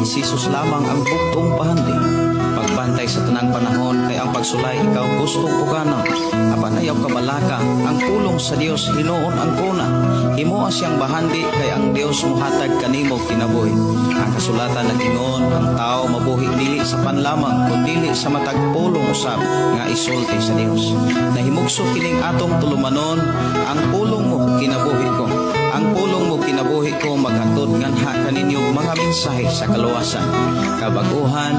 Jesus lamang ang bugtong pahandi. Pagbantay sa tanang panahon kay ang pagsulay ikaw gusto pugana. Apan ayaw kabalaka ang pulong sa Dios hinuon ang kuna. Himuha siyang bahandi kay ang Dios muhatag kanimo kinabuhi. Ang kasulatan nag-ingon ang tao mabuhi dili sa panlamang kundi sa matag pulong usab nga isulti sa Dios. Nahimugso kining atong tulumanon ang pulong mo kinabuhi ko. Ang pulong mo kinabuhi ko maghatod nganha kaninyong mga mensahe sa kaluwasan, kabaguhan,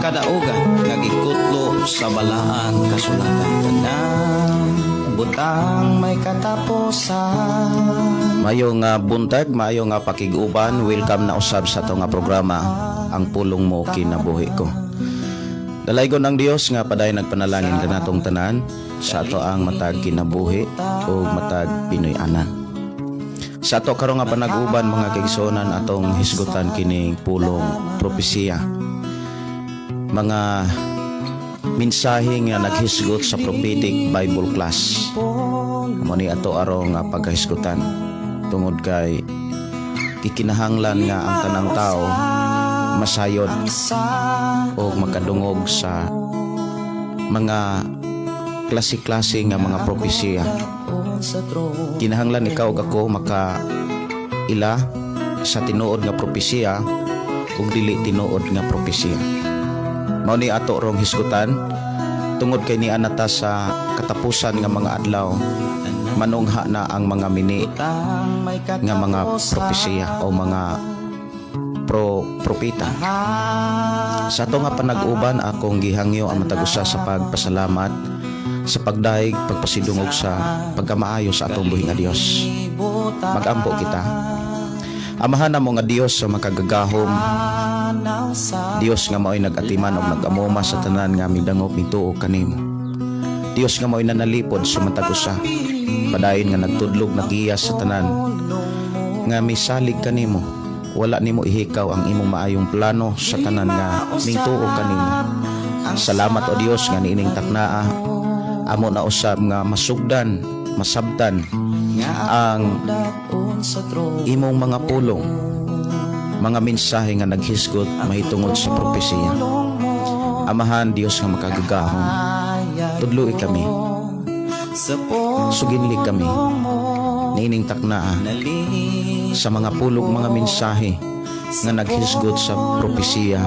kadaugan nga gikutlo sa balaang kasulatan. Tanang butang may katapusan. Mayo nga buntag, mayo nga pakiguban. Welcome na usab sa ato nga programa, ang pulong mo kinabuhi ko. Dalaygon ang Dios nga paday nagpanalangin kanatong tanan sa ato ang matag kinabuhi o matag Pinoy-anan. Sa ato karon nga panag-uban mga kaigsonan atong hisgutan kining pulong propesiya. Mga mensahe nga naghisgot sa prophetic Bible class. Amo ni ato aro nga pagkahisgutan tungod kay kikinahanglan nga ang tanang tao masayod o makadungog sa mga klase-klase nga mga propesiya. Kinahanglan ikaw ug ako makaila sa tinuod nga propesiya ug dili tinuod nga propesiya. Mao ni ato rong hisgutan tungod kay niana ta sa katapusan nga mga adlaw manungha na ang mga mini nga mga propesiya o mga propeta. Sa ato nga panag-uban akong gihangyo ang matag usa sa pagpasalamat sa pagdaig, pagpasidungog sa pagkamaayo sa atong buhi nga Dios. Magampo kita. Amahan na mo nga Dios sa makagagahom, Dios nga mao'y nag-atiman o nag-amuma sa tanan nga midangop nituo kanimo. Dios nga mao'y nanalipod sa matag usa, padayon nga nagtudlog nagiyas sa tanan nga misalig kanimo. Wala nimo ihikaw ang imong maayong plano sa tanan nga ningtuo kanimo. Salamat o Dios nga niining taknaa amo na usab nga masugdan, masabtan ang imong mga pulong, mga mensahe nga naghisgot mahitungod sa propesiya. Amahan Dios nga makagagahom, tudloi kami, suginli kami, niining taknaa sa mga pulong mga mensahe nga naghisgot sa propesiya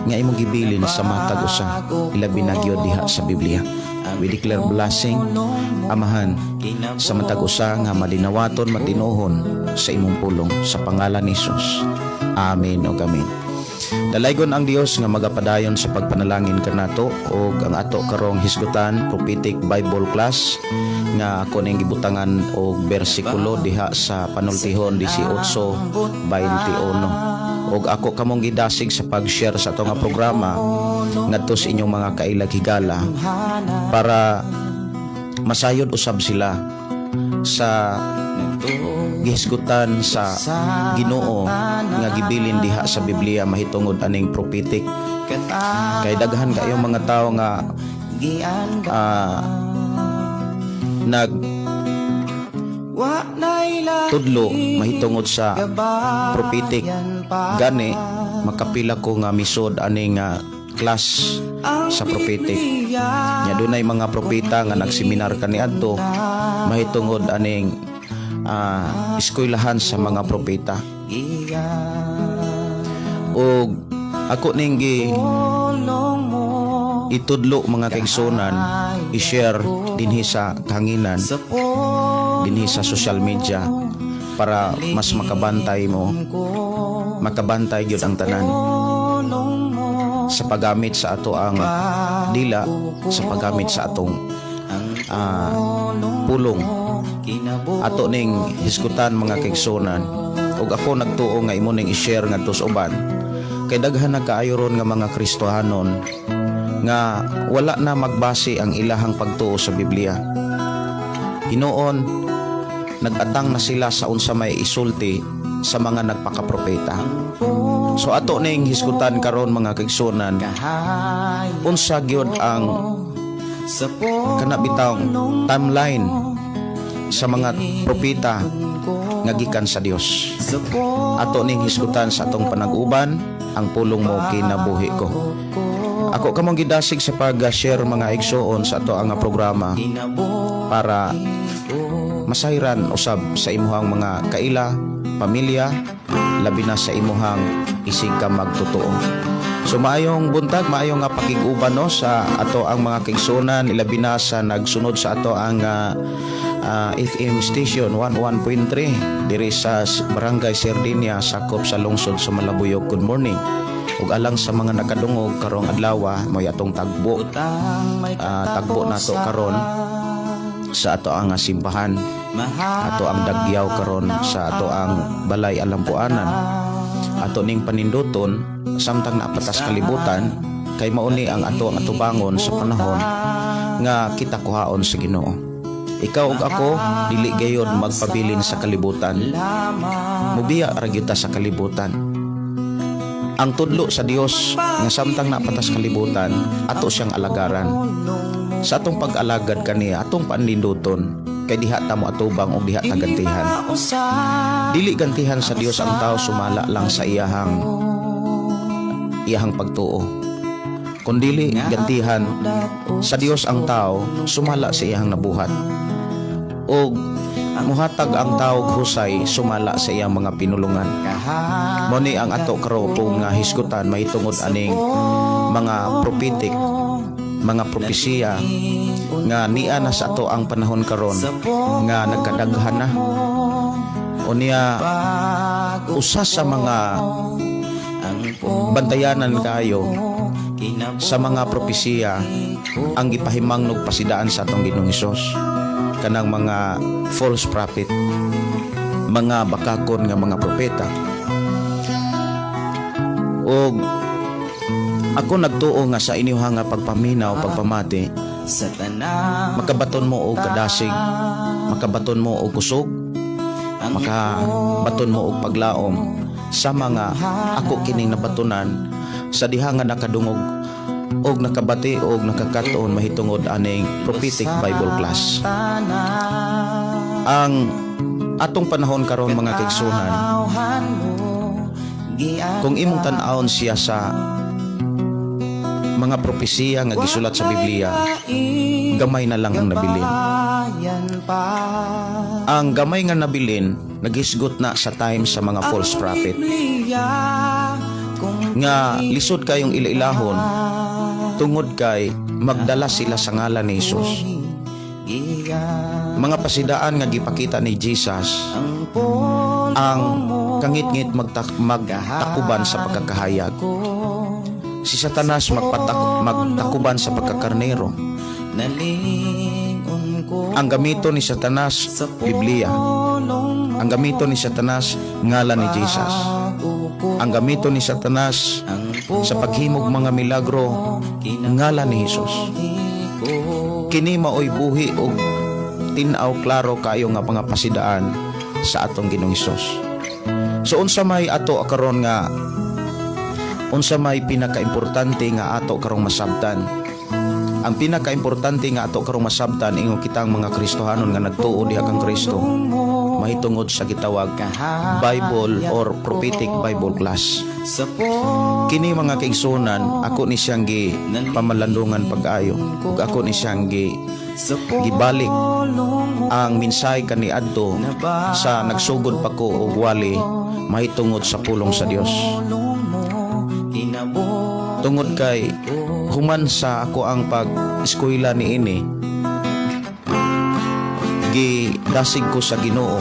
nga imong gibilin sa matag usa ilabi na gyud diha sa Biblia. We declare blessing, amahan, sa matag usa nga madinawaton matinuhon sa imong pulong sa pangalan ni Jesus. Amen o amen. Dalaygon ang Dios nga magapadayon sa pagpanalangin kanato o ang ato karong hisgutan prophetic Bible class nga ako ning gibutangan og bersikulo diha sa panultihon 18:21. Og ako kamong gidasig sa pag-share sa atong programa ngadto sa inyong mga kailag-higala para masayod usab sila sa gihisgutan sa Ginoo nga gibilin diha sa Biblia mahitungod aning prophetic. Kay daghan kayo mga tao nga nag tudlo mahitungod sa prophetic. Gani makapila ko nga misod aning class sa prophetic. Nya dunay mga propeta nga nagseminar kaniadto mahitungod aning eskwelahan sa mga propeta. Og ako ning itudlo mga kaigsonan i-share dinhi sa kahanginan dinhi sa social media para mas makabantay mo, makabantay gyud ang tanan sa paggamit sa ato ang dila, sa paggamit sa atong pulong. Ato ning hisgutan mga kaigsonan ug ako nagtuo nga imo ning i-share ngadto sa uban kay daghan na kaayo ron nga mga Kristohanon nga wala na magbase ang ilahang pagtuo sa Biblia. Hinuon nagatang na sila sa unsa may isulti sa mga nagpakapropeta. So ato ning hisgutan karon mga kaigsonan unsa gyud ang kanabitang timeline sa mga propeta nga gikan sa Dios. Ato ning hisgutan sa atong panag-uban ang pulong mo kinabuhi ko. Ako kamong gidasig sa pag-share mga igsoon sa ato ang programa para masayran usab sa imuhang mga kaila, pamilya, labi na sa imuhang isig ka magtotoo. So maayong buntag, maayong nga pakiguban no sa ato ang mga kaigsunan, ilabi na sa nagsunod sa ato ang FM station 101.3 diri sa Barangay Sardinia, sakop sa lungsod sa Malabuyog. Good morning. Ug alang sa mga nakadungog karong adlaw moy atong tagbo nato karon sa ato ang simbahan, ato ang dagyaw karon sa ato ang balay alampuanan, ato ning paninduton samtang napatas kalibutan kay mauni ang ato ang atubangon sa panahon nga kita kuhaon sa Ginoo. Ikaw ug ako dili gayud magpabilin sa kalibutan, mubiya ra gyud ta sa kalibutan. Ang tudlo sa Dios nga samtang napatas kalibutan ato siyang alagaran. Sa atong pag-alagad kaniya atong paninduton kay diha ta mo atubang ug diha ta gantihan. Dili gantihan sa Dios ang tao sumala lang sa iyahang pagtuo, kundili gantihan sa Dios ang tao sumala sa iyang nabuhat ug muhatag ang tao og husay sumala sa iyang mga pinulungan. Mao ni ang ato karon nga hisgutan mahitungod aning mga prophetic, mga propesiya nga niya na sa ato ang panahon karon nga nagkadaghan na. Unya usa sa mga bantayanan kayo sa mga propesiya ang gipahimangnog pasidaan sa atong Ginoong Hesus, kanang mga false prophet, mga bakakon nga mga propeta. O ako nagtuo nga sa inyo nga pagpaminaw, pagpamati, makabaton mo og kadasig, makabaton mo og kusog, makabaton mo og paglaom sa mga ako kining nabatunan sa diha nga nakadungog og nakabati og nakakatuon mahitungod aning prophetic Bible class. Ang atong panahon karon mga kaigsunan, kung imong tan-awon siya sa mga propesiya nga gisulat sa Biblia, gamay na lang ang nabilin. Ang gamay nga nabilin naghisgot na sa time sa mga false prophet nga lisod kayong ilailahon tungod kay magdala sila sa ngalan ni Jesus. Mga pasidaan nga gipakita ni Jesus ang kangit-ngit magtakuban sa pagkakahayag. Si Satanas magtakuban sa pagkakarnero. Ang gamito ni Satanas Biblia. Ang gamito ni Satanas ngalan ni Jesus. Ang gamito ni Satanas sa paghimog mga milagro ngalan ni Jesus. Kini maoy buhi og tinaw klaro kayo nga mga pasidaan sa atong Ginoong Hesus. So unsa may ato karon nga unsa may pinakaimportante nga ato karong masabtan? Ang pinakaimportante nga ato karong masabtan ingon kitang mga Kristohanon nga nagtuo diha kang Kristo, mahitungod sa gitawag Bible or prophetic Bible class. Kini mga kaigsunan, ako ni siyang pamalandungan pag-ayo ug ako ni siyang gibalik ang minsay kaniadto sa nagsugod pa ko og wali mahitungod sa pulong sa Dios. Tungod kay human sa ako ang pag-eskwela ni ini, gidasig ko sa Ginoo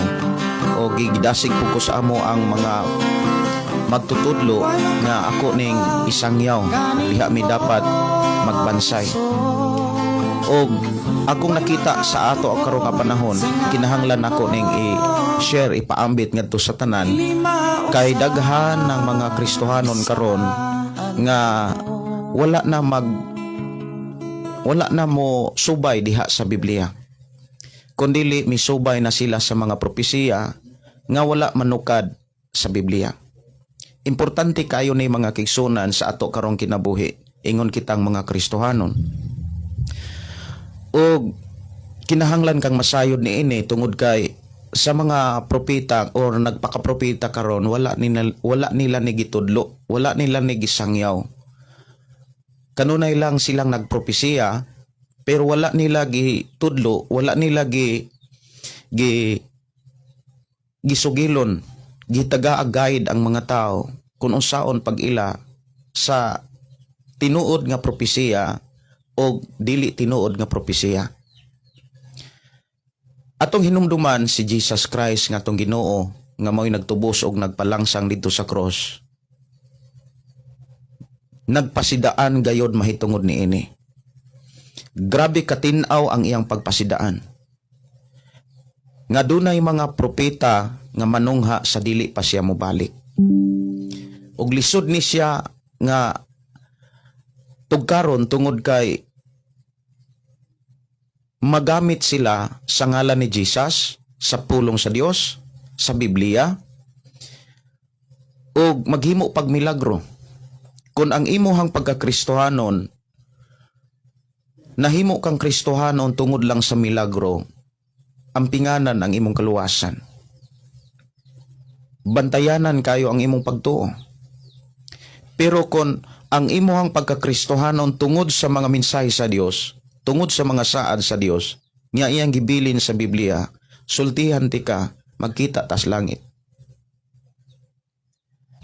o gidasig ko sa amo ang mga magtutudlo nga ako ning isangyaw diha mi dapat magbansay. O akong nakita sa ato ang karong panahon, kinahanglan ako ning i-share, ipaambit ngadto sa tanan kay daghan ng mga Kristohanon karon nga wala na mo subay diha sa Biblia, kundili misubay na sila sa mga propesiya nga wala manukad sa Biblia. Importante kayo ni mga kaigsunan sa ato karong kinabuhi, ingon kitang mga Kristohanon. O kinahanglan kang masayod ni ini tungod kay sa mga propeta or nagpakapropeta karon, wala nila ni gitudlo, wala nila ni gisangyaw. Kanunay lang silang nagpropesiya, pero wala nila gitudlo, wala nila gisugilon, gitaga-guide ang mga tao kung unsaon pag-ila sa tinuod nga propesiya o dili tinuod nga propesiya. Atong hinumduman si Jesus Christ nga atong Ginoo nga mao'y nagtubos og nagpalangsang dito sa cross. Nagpasidaan gayod mahitungod niini. Grabe katinaw ang iyang pagpasidaan. Nga dunay mga propeta nga manungha sa dili pa siya mobalik. Og lisod ni siya nga tugkaron tungod kay magamit sila sa ngalan ni Jesus sa pulong sa Dios, sa Biblia, o maghimo pagmilagro. Kung ang imuhang pagkakristohanon, nahimo kang kristohanon tungod lang sa milagro, ampinganan ang imong kaluwasan. Bantayanan kayo ang imong pagtuo. Pero kung ang imuhang pagkakristohanon tungod sa mga mensahe sa Dios, tungod sa mga saad sa Dios, nga iyang gibilin sa Biblia, sultihan ti ka, magkita tas langit.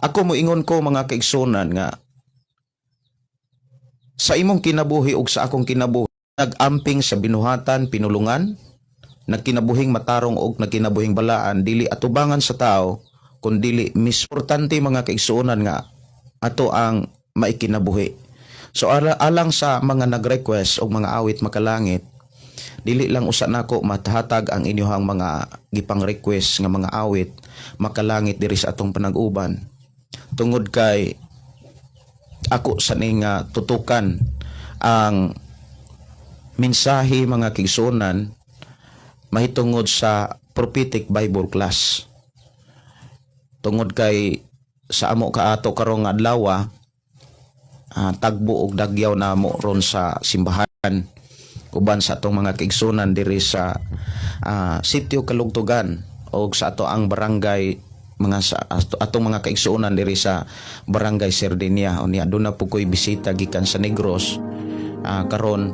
Ako moingon ko mga kaigsunan nga, sa imong kinabuhi ug sa akong kinabuhi, nagamping sa binuhatan, pinulungan, nagkinabuhing matarong og nagkinabuhing balaan, dili atubangan sa tao, kun dili misportante mga kaigsunan nga ato ang maikinabuhi. So alang sa mga nag-request og mga awit makalangit, dili lang usa nako matahatag ang inyohang mga gipang request nga mga awit makalangit diri sa atong panag-uban. Tungod kay ako sa ning tutukan ang mensahe mga kaigsunan mahitungod sa prophetic Bible class. Tungod kay sa amo kaato karong adlaw, tagbo og dagyaw na mo ron sa simbahan uban sa atong mga kaigsunan diri sa sitio Kalugtugan o sa ato ang barangay mga sa atong mga kaigsunan diri sa barangay Sardinia. Unya aduna po ko'y bisita gikan sa Negros karon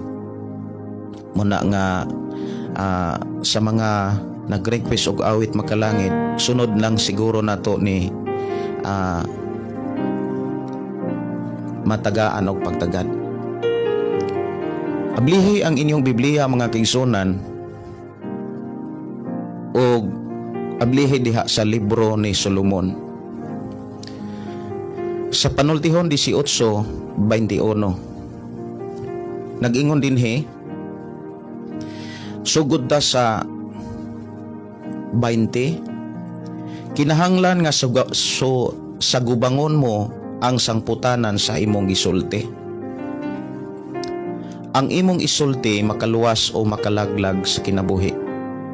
muna nga sa mga nag-request og awit makalangit, sunod lang siguro nato ni matagaan og pagtagad. Ablihi ang inyong Biblia mga kaigsunan og ablihi diha sa libro ni Solomon. Sa panultihon 18:21 nag-ingon dinhi, sugod ta sa 20, kinahanglan nga sa gubangon mo ang sangputanan sa imong gisulti. Ang imong isulti makaluwas o makalaglag sa kinabuhi.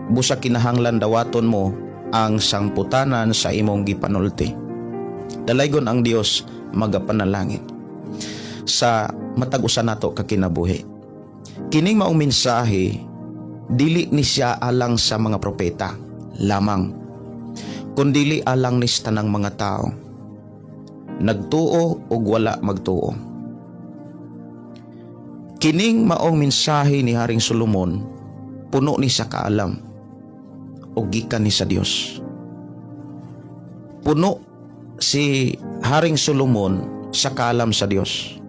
Busa kinahanglan dawaton mo ang sangputanan sa imong gipanulti. Dalaygon ang Dios magapanalangin sa matag usa nato ka kinabuhi. Kining maong mensahe dili ni siya alang sa mga propeta lamang, kundili alang ni tanang mga tao, nagtuo o wala magtuo. Kining maong mensahe ni Haring Solomon puno ni sa kaalam o gikan ni sa Dios. Puno si Haring Solomon sa kaalam sa Dios.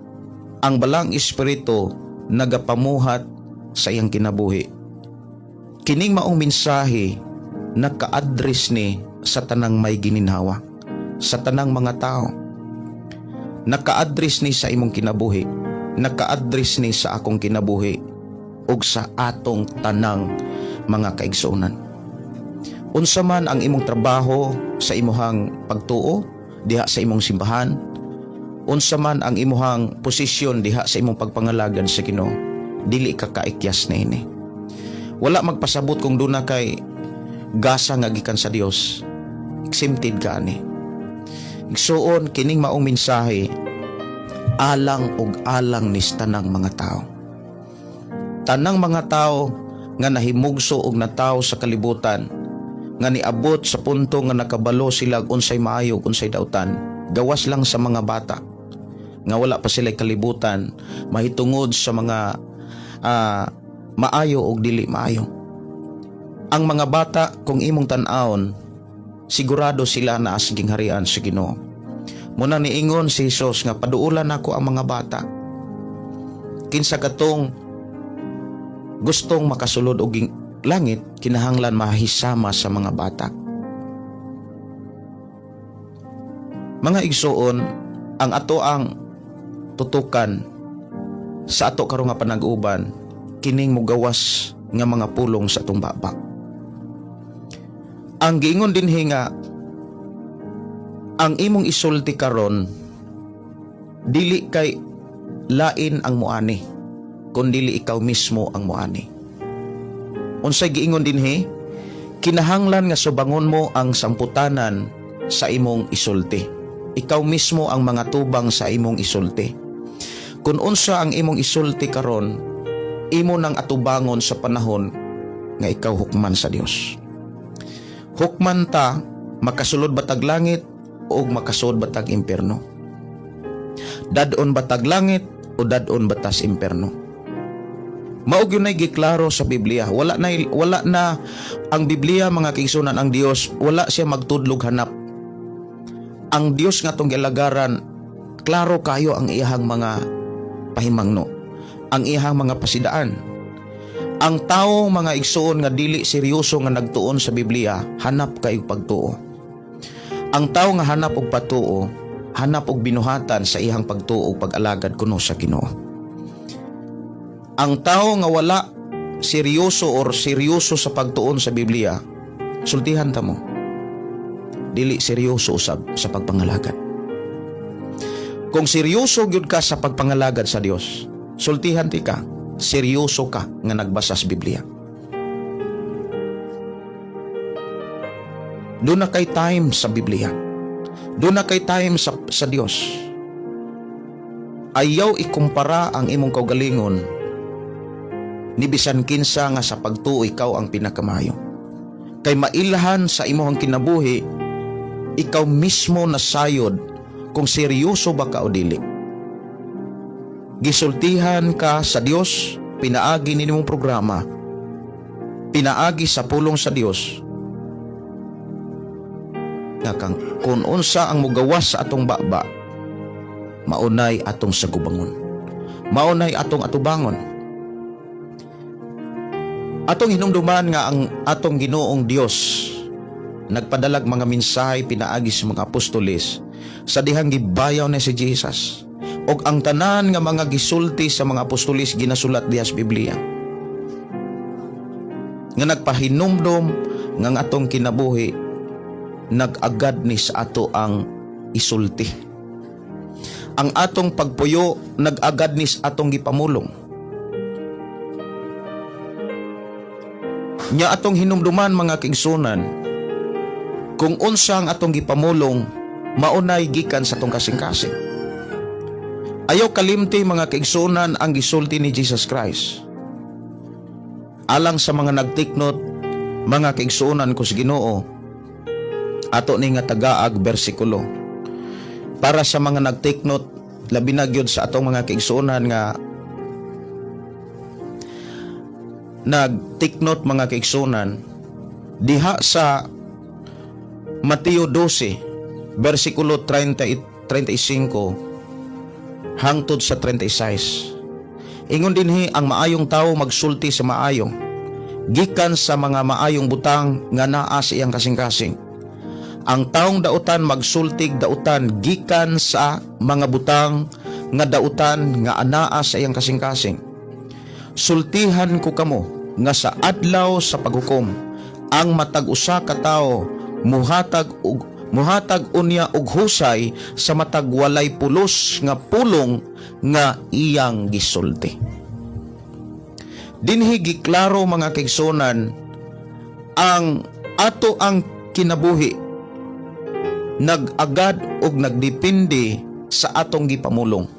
Ang balang espiritu nagapamuhat sa iyang kinabuhi. Kining maong mensahe naka-address ni sa tanang may gininhawa, sa tanang mga tao. Naka-address ni sa imong kinabuhi, naka-address ni sa akong kinabuhi ug sa atong tanang mga kaigsunan. Unsa man ang imong trabaho sa imuhang pagtuo diha sa imong simbahan, unsa man ang imuhang posisyon diha sa imong pagpangalagan sa Ginoo, dili ka kaikyas na ini. Wala magpasabot kung duna kay gasa nga gikan sa Dios, exempted ka ani. Igsuon kining maong mensahe alang ug alang ni tanang mga tao. Tanang mga tao nga nahimugso og natawo sa kalibutan nga niabot sa punto nga nakabalo sila unsay maayo unsay dautan, gawas lang sa mga bata nga wala pa sila kalibutan mahitungod sa mga maayo o dili maayo. Ang mga bata kung imong tan-awon, sigurado sila na asging harian sa Ginoo. Muna niingon si Jesus nga paduulan ako ang mga bata. Kinsa katong gustong makasulod og langit, kinahanglan mahisama sa mga bata. Mga igsoon, ang ato ang tutukan sa ato karon nga panag-uban, kining mugawas nga mga pulong sa atong baba. Ang giingon dinhi nga ang imong isulti karon dili kay lain ang muani, kundi ikaw mismo ang muani. Unsay giingon dinhi? Kinahanglan nga subangon mo ang samputanan sa imong isulti. Ikaw mismo ang mga tubang sa imong isulti. Kung unsa ang imong isulti karon, imo nang atubangon sa panahon nga ikaw hukman sa Dios. Hukman ta, makasulod batag langit o makasulod batag impierno. Dadon batag langit o dadon batas impierno. Maog yun ay giklaro sa Biblia. Wala na ang Biblia, mga kaigsunan, ang Dios, wala siya magtudlog hanap. Ang Dios nga tong gilagaran, klaro kayo ang iyahang mga pahimangno, ang iyahang mga pasidaan. Ang tao, mga igsuon, nga dili seryoso nga nagtuon sa Biblia, hanap kayo pagtuo. Ang tao nga hanap og patuo, hanap og binuhatan sa iyang pagtuo ug pag-alagad kuno sa Ginoo. Ang tao nga wala seryoso sa pagtuon sa Biblia, sultihan ta mo, dili seryoso usab sa pagpangalagad. Kung seryoso gyud ka sa pagpangalagad sa Dios, sultihan ti ka, seryoso ka nga nagbasa sa Biblia. Doon na kay time sa Biblia. Doon na kay time sa Dios. Ayaw ikumpara ang imong kaugalingon ni bisan kinsa nga sa pagtuo ikaw ang pinakamayo. Kay mailhan sa imong kinabuhi, ikaw mismo nasayod kung seryoso ba ka o dili. Gisultihan ka sa Dios, pinaagi ni nimong programa, pinaagi sa pulong sa Dios, nga kang kung unsa ang mugawas sa atong baba, maunay atong sagubangon, maunay atong atubangon. Atong hinumduman nga ang atong Ginoong Dios nagpadalag mga mensahe pinaagi sa mga apostoles sa dihang gibayaw ni si Jesus, og ang tanan nga mga gisulti sa mga apostoles ginasulat diha sa Biblia, nga nagpahinumdom nga ang atong kinabuhi nag-agad ni sa ato ang isulti. Ang atong pagpuyo nag-agad ni sa atong gipamulong. Nya atong hinumduman, mga kaigsunan, kung unsa ang atong gipamulong, maunay gikan sa atong kasing-kasing. Ayaw kalimti, mga kaigsunan, ang gisulti ni Jesus Christ. Alang sa mga nagtiknot, mga kaigsunan ko sa Ginoo, ato ni nga tagaag bersikulo. Para sa mga nagtiknot, labi na gyud sa atong mga kaigsunan nga nagtiknot, mga kaigsunan, diha sa Mateo 12 versikulo 35 hangtod sa 36. Ingon dinhi, ang maayong tao magsulti sa maayo, gikan sa mga maayong butang nga naa sa iyang kasing-kasing. Ang taong dautan magsultig dautan gikan sa mga butang nga dautan nga anaa sa iyang kasing-kasing. Sultihan ko kamo nga sa adlaw sa paghukom, ang matag usa ka tawo muhatag unya og husay sa matag walay pulos nga pulong nga iyang gisulti. Dinhi giklaro, mga kaigsunan, ang ato ang kinabuhi nag-agad og nagdepende sa atong gipamulong,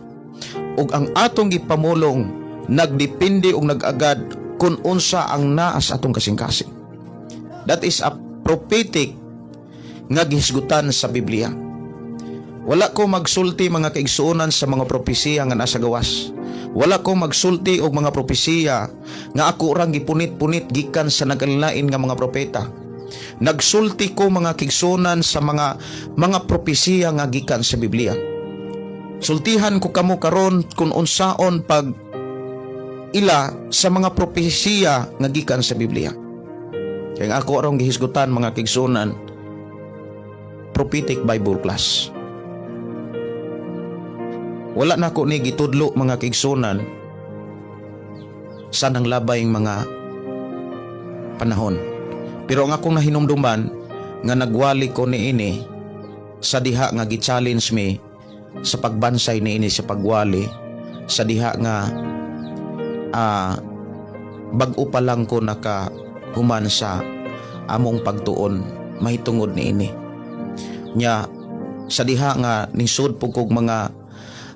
ug ang atong gipamulong nagdepende og nag-agad kung unsa ang naa sa atong kasing-kasing. That is a prophetic nga gihisgutan sa Biblia. Wala ko magsulti mga kaigsuonan sa mga propesiya nga nasa gawas. Wala ko magsulti og mga propesiya nga ako rang gipunit-punit gikan sa nagalain nga mga propeta. Nagsulti ko mga kaigsuonan sa mga propesiya nga gikan sa Biblia. Sultihan ko kamo karon kung unsaon pag ila sa mga propesiya nga gikan sa Biblia. Kaya ako arong gihisgutan mga kaigsuonan, prophetic Bible class. Wala na ko ni gitudlo mga kaigsuonan sa nang labayng mga panahon. Pero ang akong nahinumduman nga nagwali ko niini sa diha nga gi-challenge me sa pagbansay niini sa pagwali sa diha nga bag-o pa lang ko nakahuman sa among pagtuon mahitungod niini. Nya sa diha nga nisud pug kog mga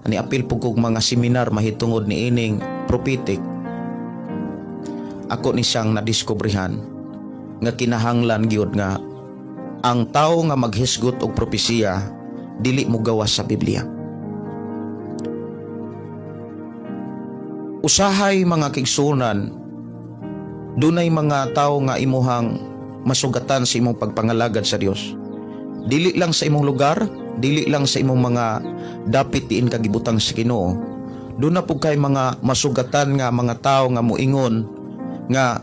niapil pug kog mga seminar mahitungod niining prophetic, ako ni siyang nadiskobrehan nga kinahanglan gyud nga ang tawo nga maghisgot og propesiya dili mo gawas sa Biblia. Usahay mga kaigsuonan, dunay mga tawo nga imuhang masugatan sa imong pagpangalagad sa Dios. Dili lang sa imong lugar, dili lang sa imong mga dapit diin kagibutang sa Ginoo. Doon na po kay mga masugatan nga mga tao nga muingon nga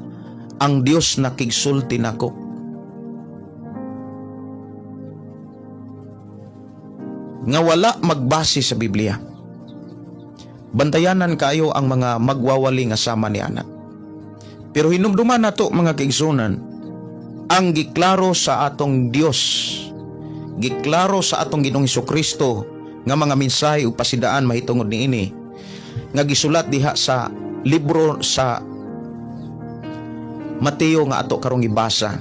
ang Dios nakigsulti nako. Nga wala magbase sa Biblia. Bantayanan kayo ang mga magwawali nga sama ni anak. Pero hinumduman nato mga kaigsuonan, ang giklaro sa atong Dios, giklaro sa atong Ginoong Hesukristo nga mga mensahe ug pasidaan mahitungod niini nga gisulat diha sa libro sa Mateo nga ato karong ibasa.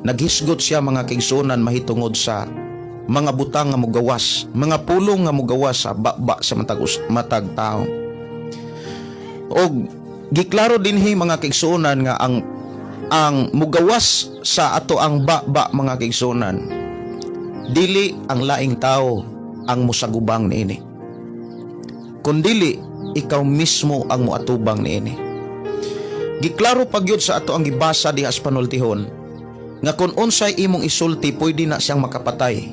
Naghisgot siya mga kaigsuonan mahitungod sa mga butang nga mugawas, mga pulong nga mugawas sa baba sa matag tao. Og giklaro dinhi mga kaigsuonan nga ang mugawas sa ato ang baba mga kaigsuonan, dili ang laing tao ang musagubang niini, kundili ikaw mismo ang muatubang niini. Giklaro pagyud sa ato ang gibasa diha sa panultihon nga kung unsay imong isulti pwede na siyang makapatay.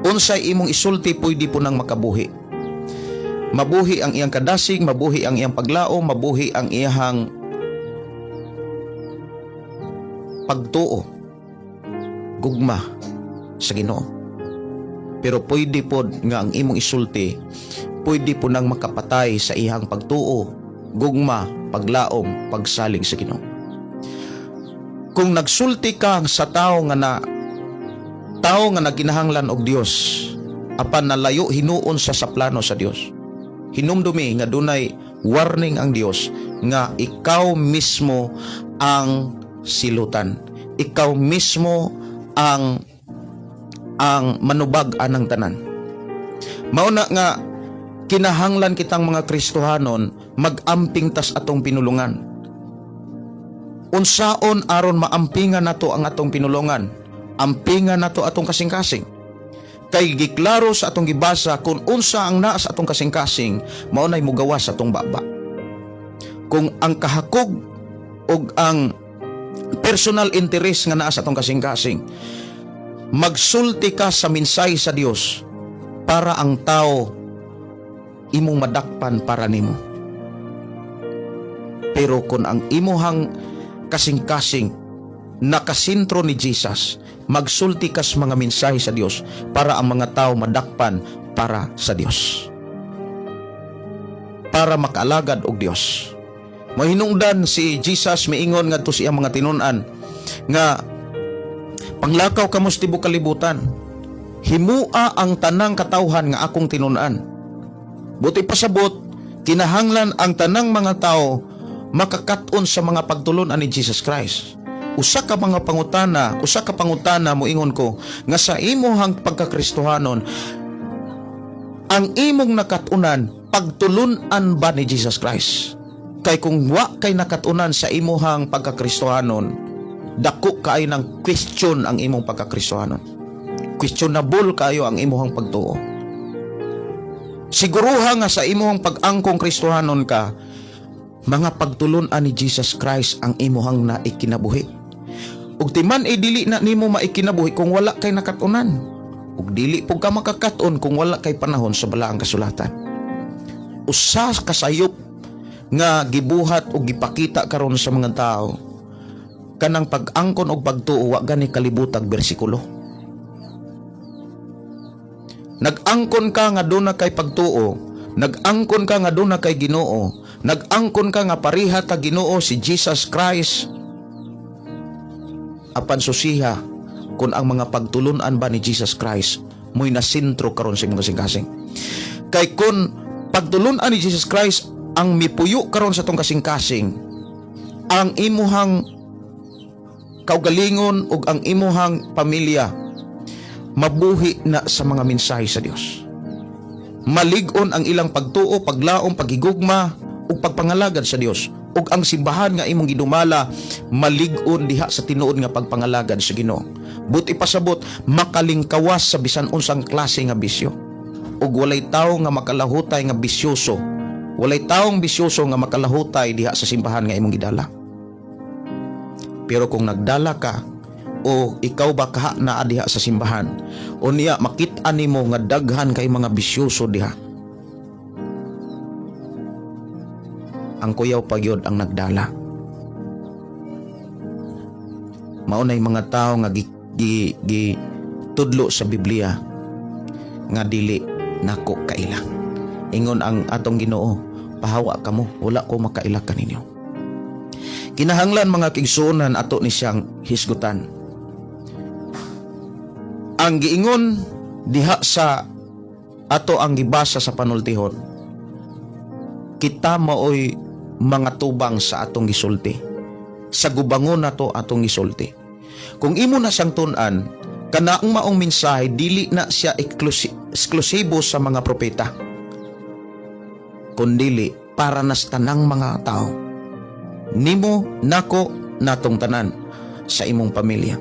Unsay imong isulti pwede po nang makabuhi. Mabuhi ang iyang kadasig, mabuhi ang iyang paglaom, mabuhi ang iyang pagtuo, gugma sa Ginoo. Pero pwede po nga ang imong isulti pwede po nang makapatay sa iyang pagtuo, gugma, paglaom, pagsalig sa Ginoo. Kung nagsulti ka sa tao nga naginahanglan og Dios, apan nalayo hinuon sa plano sa Dios, hinumdumi nga dunay warning ang Dios nga ikaw mismo ang silutan, ikaw mismo ang manubag-an ng tanan. Mauna nga kinahanglan kitang mga Kristohanon mag-amping tas atong pinulungan. Unsaon aron maampingan nato ang atong pinulungan? Ampingan nato atong kasing-kasing. Kay giklaro sa atong gibasa kung unsa ang naa sa atong kasing-kasing, mao nay mugawas sa atong baba. Kung ang kahakog og ang personal interest nga naa sa atong kasing-kasing, magsulti ka sa minsay sa Dios para ang tao imong madakpan para nimo. Pero kung ang imuhang kasing-kasing nakasintro ni Jesus, magsulti ka sa mga mensahe sa Dios para ang mga tao madakpan para sa Dios, para makaalagad og Dios. Mahinungdan si Jesus miingon ngadto sa iyang mga tinun-an nga panglakaw kamo sa tibuok kalibutan, himua ang tanang katawhan nga akong tinun-an. Buti pasabot, kinahanglan ang tanang mga tao makakat-on sa mga pagtulon-an ni Jesus Christ. Usa ka pangutana moingon ko nga sa imong pagkakristohanon, ang imong nakatunan pagtulon-an ba ni Jesus Christ? Kay kung wa kay nakatunan sa imong pagkakristohanon, dako kaay ng question ang imong pagkakristohanon. Questionable kayo ang imong pagtuo. Siguruha nga sa imong pag-angkong kristohanon ka, mga pagtulon-an ni Jesus Christ ang imong naikinabuhi. Ug timan dili na nimo maikinabuhi kung wala kay nakatunan. Ug dili pug ka makakaton kung wala kay panahon sa balaang kasulatan. Usa ka sayop nga gibuhat o gipakita karon sa mga tao, kanang pag-angkon og pagtuo wa gani kalibutag bersikulo. Nag-angkon ka nga doon na kay pagtuo, nag-angkon ka nga doon na kay Ginoo, nag-angkon ka nga pariha ta Ginoo si Jesus Christ, apan susiha kung ang mga pagtulunan ba ni Jesus Christ mo'y nasintro karon sa imong kasing-kasing. Kay kung pagtulunan ni Jesus Christ ang mipuyo karon sa tong kasing-kasing, ang imuhang kaugalingon ug ang imuhang pamilya mabuhi na sa mga mensahe sa Dios. Malig-on ang ilang pagtuo, paglaom, paghigugma ug pagpangalagad sa Dios. Ug ang simbahan nga imong gidumala malig-on diha sa tinuod nga pagpangalagad sa Ginoo. Buti pasabot makalingkawas sa bisan unsang klase nga bisyo. Ug walay tawo nga makalahutay nga bisyoso. Walay taong bisyoso nga makalahutay diha sa simbahan nga imong gidala. Pero kung nagdala ka o ikaw ba kaha na diha sa simbahan, o niya makit-an nimo nga daghan kay mga bisyoso diha, ang kuyaw pagyod ang nagdala. Maunay mga tao nga tudlo sa Biblia nga dili nako kaila. Ingon ang atong Ginoo, pahawa kamo, wala ko makaila kaninyo. Kinahanglan mga kigsuonan ato ni siyang hisgutan. Ang giingon diha sa ato ang gibasa sa panultihon, kita maoy mga tubang sa atong gisulti. Sa gubangon nato atong gisulti. Kung imo na siyang tun-an, kanaang maong mensahe dili na siya eksklusibo sa mga propeta, kundili para nas tanang mga tao. Nimo, nako, natong tanan, sa imong pamilya,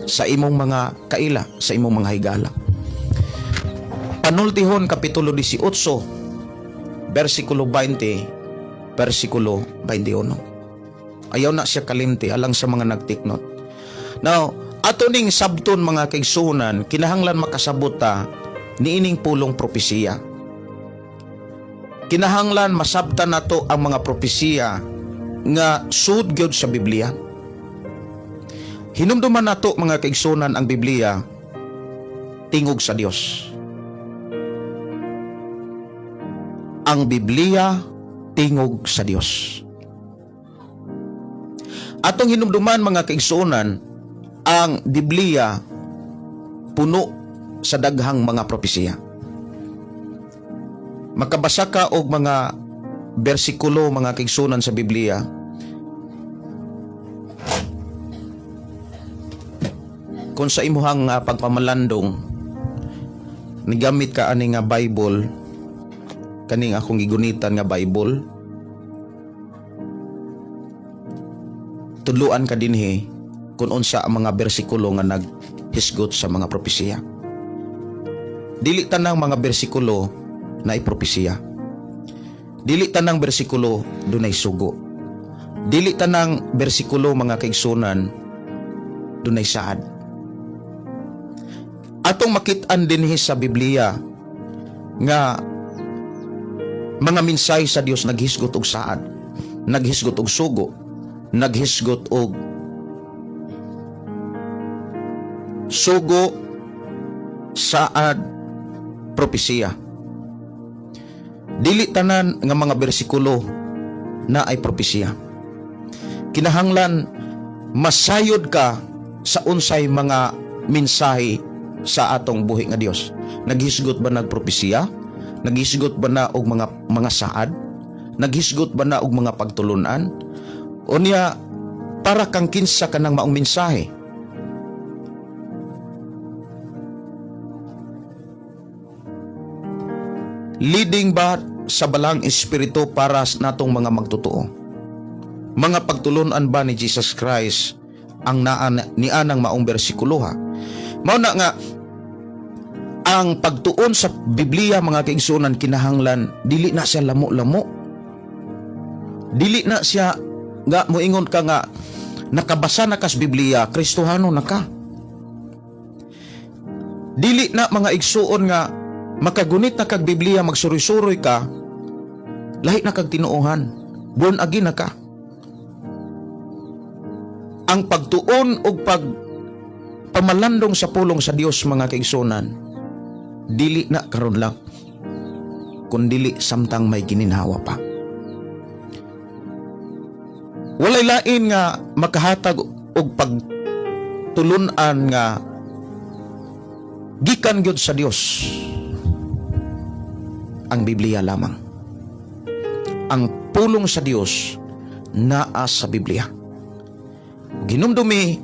sa imong mga kaila, sa imong mga higala. Panultihon Kapitulo 18, versikulo 20, versikulo 21. Ayaw na siya kalimti alang sa mga nagtiknot. Now, ato ning sabton mga kaigsunan, kinahanglan makasabot ta niining pulong propesiya. Kinahanglan masabtan nato ang mga propesiya nga sud gyud sa Biblia. Hinumduman nato mga kaigsunan ang Biblia tingog sa Dios. Ang Biblia tingog sa Dios. Atong hinumduman mga kaigsunan, ang Biblia puno sa daghang mga propesiya. Makabasa ka og mga bersikulo mga kaigsunan sa Biblia, kung sa imuhang pagpamalandong nigamit ka ani nga Bible, kaning akong gigunitan nga Bible, tudluan ka dinhi kung unsa ang mga bersikulo nga naghisgot sa mga propesiya. Dili tanang mga bersikulo na propesiya. Dili tanang bersikulo dunay sugo. Dili tanang bersikulo mga kaigsunan dunay saad. Atong makit-an dinhi sa Biblia nga mga mensahe sa Dios naghisgot og saad, naghisgot og sugo, naghisgot og sugo, saad, propesiya. Dili tanan nga mga bersikulo na ay propesiya. Kinahanglan masayod ka sa unsay mga mensahe sa atong buhi nga Dios. Naghisgot ba nagpropesiya? Naghisgot ba na og mga saad? Naghisgot ba na og mga pagtulunan? O niya para kang kinsa kanang maong mensahe? Leading ba sa balang espiritu para natong mga magtotoo? Mga pagtulunan ba ni Jesus Christ ang nianang maong bersikulo ha. Mao na nga ang pagtuon sa Biblia mga kaigsunan kinahanglan dili na siya lamo-lamo. Dili na siya nga moingon ka nga nakabasa na kas Biblia, Kristohano na ka. Dili na mga igsuon nga makagunit na kag Biblia magsuroy-suroy ka, lahi na kag tinuohan, born again na ka. Ang pagtuon og pamalandong sa pulong sa Dios mga kaigsunan, dili na karon lang, kundili samtang may gininhawa pa. Walay lain nga makahatag og pagtulunan nga gikan gyud sa Dios ang Biblia lamang. Ang pulong sa Dios naa sa Biblia. Ginumdumi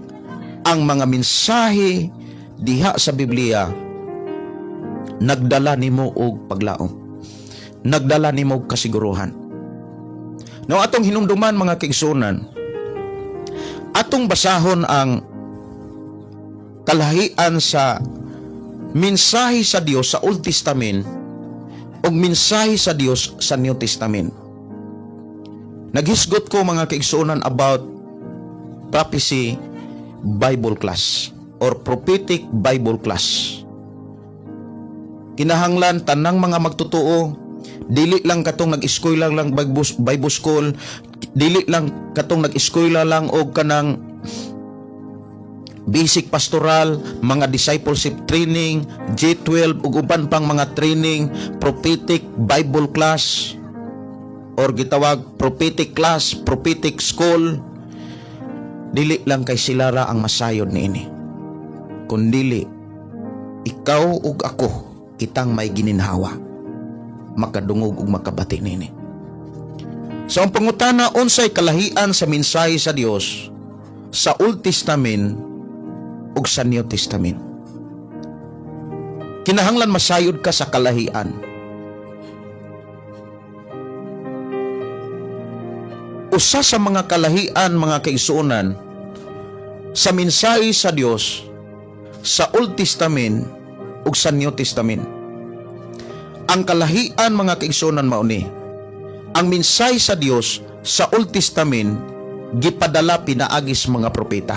ang mga mensahe diha sa Biblia nagdala nimo og paglaom. Nagdala nimo og kasiguruhan. No atong hinumduman mga kaigsunan, atong basahon ang kalahian sa mensahe sa Dios sa Old Testament ug mensahe sa Dios sa New Testament. Naghisgot ko mga kaigsunan about prophecy Bible class or prophetic Bible class. Kinahanglan tanang mga magtutuo, dili lang katong nag-eskwela lang Bible school, dili lang katong nag-eskwela lang og kanang basic pastoral, mga discipleship training, J12 ug uban pang mga training, prophetic Bible class or gitawag prophetic class, prophetic school. Dili lang kay silara ang masayod niini, kundili ikaw ug ako kitang may gininhawa makadungog ug makabati nini. So ang pangutana, unsay kalahian sa mensahe sa Dios sa Old Testament ug sa New Testament? Kinahanglan masayod ka sa kalahian. Usa sa mga kalahian mga kaigsuonan sa mensahe sa Dios sa Old Testament ug sa New Testament. Ang kalahian mga kaigsuonan mao ni, ang mensahe sa Dios sa Old Testament gipadala pinaagis mga propeta.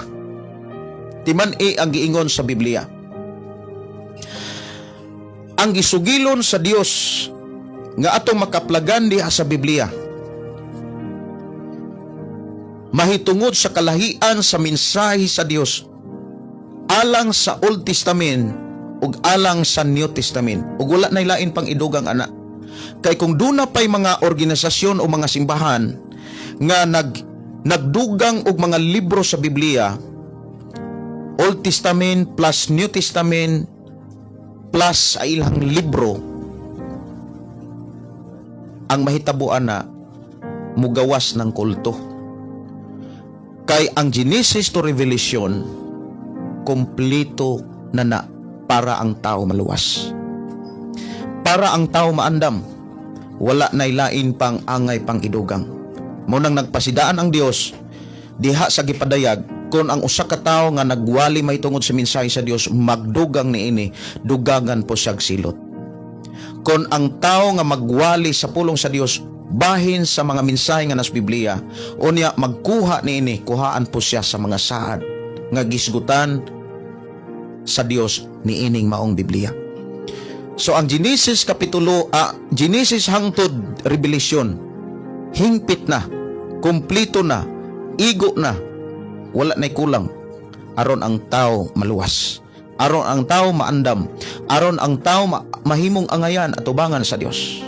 Timan ang giingon sa Biblia. Ang gisugilon sa Dios nga atong makaplagan diha sa Biblia mahitungod sa kalahian sa mensahe sa Dios alang sa Old Testament ug alang sa New Testament. Ug wala nay lain pang idugang ana. Kay kung duna pay mga organisasyon o mga simbahan nga nagdugang og mga libro sa Biblia, Old Testament plus New Testament plus sa ilang libro, ang mahitabuan na mugawas ng kulto. Kay ang Genesis to Revelation kompleto na para ang tao maluwas. Para ang tao maandam. Wala nay lain pang angay pang idugang. Munang nagpasidaan ang Dios diha sa gipadayag kung ang usa ka tawo nga nagwali may tungod sa mensahe sa Dios magdugang niini, dugangan po siyag silot. Kung ang tawo nga magwali sa pulong sa Dios bahin sa mga mensahe nga nas Biblia, unya magkuha niini, kuhaan po siya sa mga saad nga gisgutan sa Dios niining maong Biblia. So ang Genesis Genesis hangtod Revelation hingpit na, kompleto na, igo na, wala nay kulang aron ang tao maluwas, aron ang tao maandam, aron ang tao mahimong angayan at ubangan sa Dios.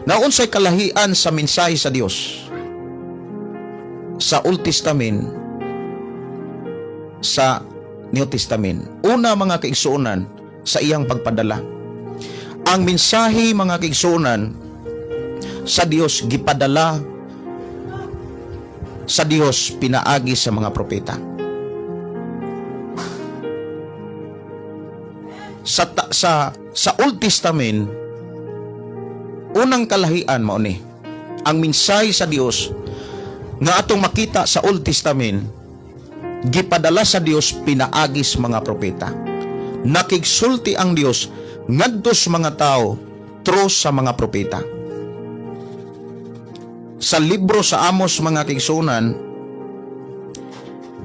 Naunsay kalahian sa mensahe sa Dios sa Old Testament sa New Testament. Una mga kaigsuonan sa iyang pagpadala. Ang mensahe mga kaigsuonan sa Dios gipadala sa Dios pinaagi sa mga propeta. Sa Old Testament, unang kalahian mao ni ang mensahe sa Dios nga atong makita sa Old Testament gipadala sa Dios pinaagis mga propeta. Nakigsulti ang Dios ngadto sa mga tao through sa mga propeta. Sa libro sa Amos mga kaigsunan,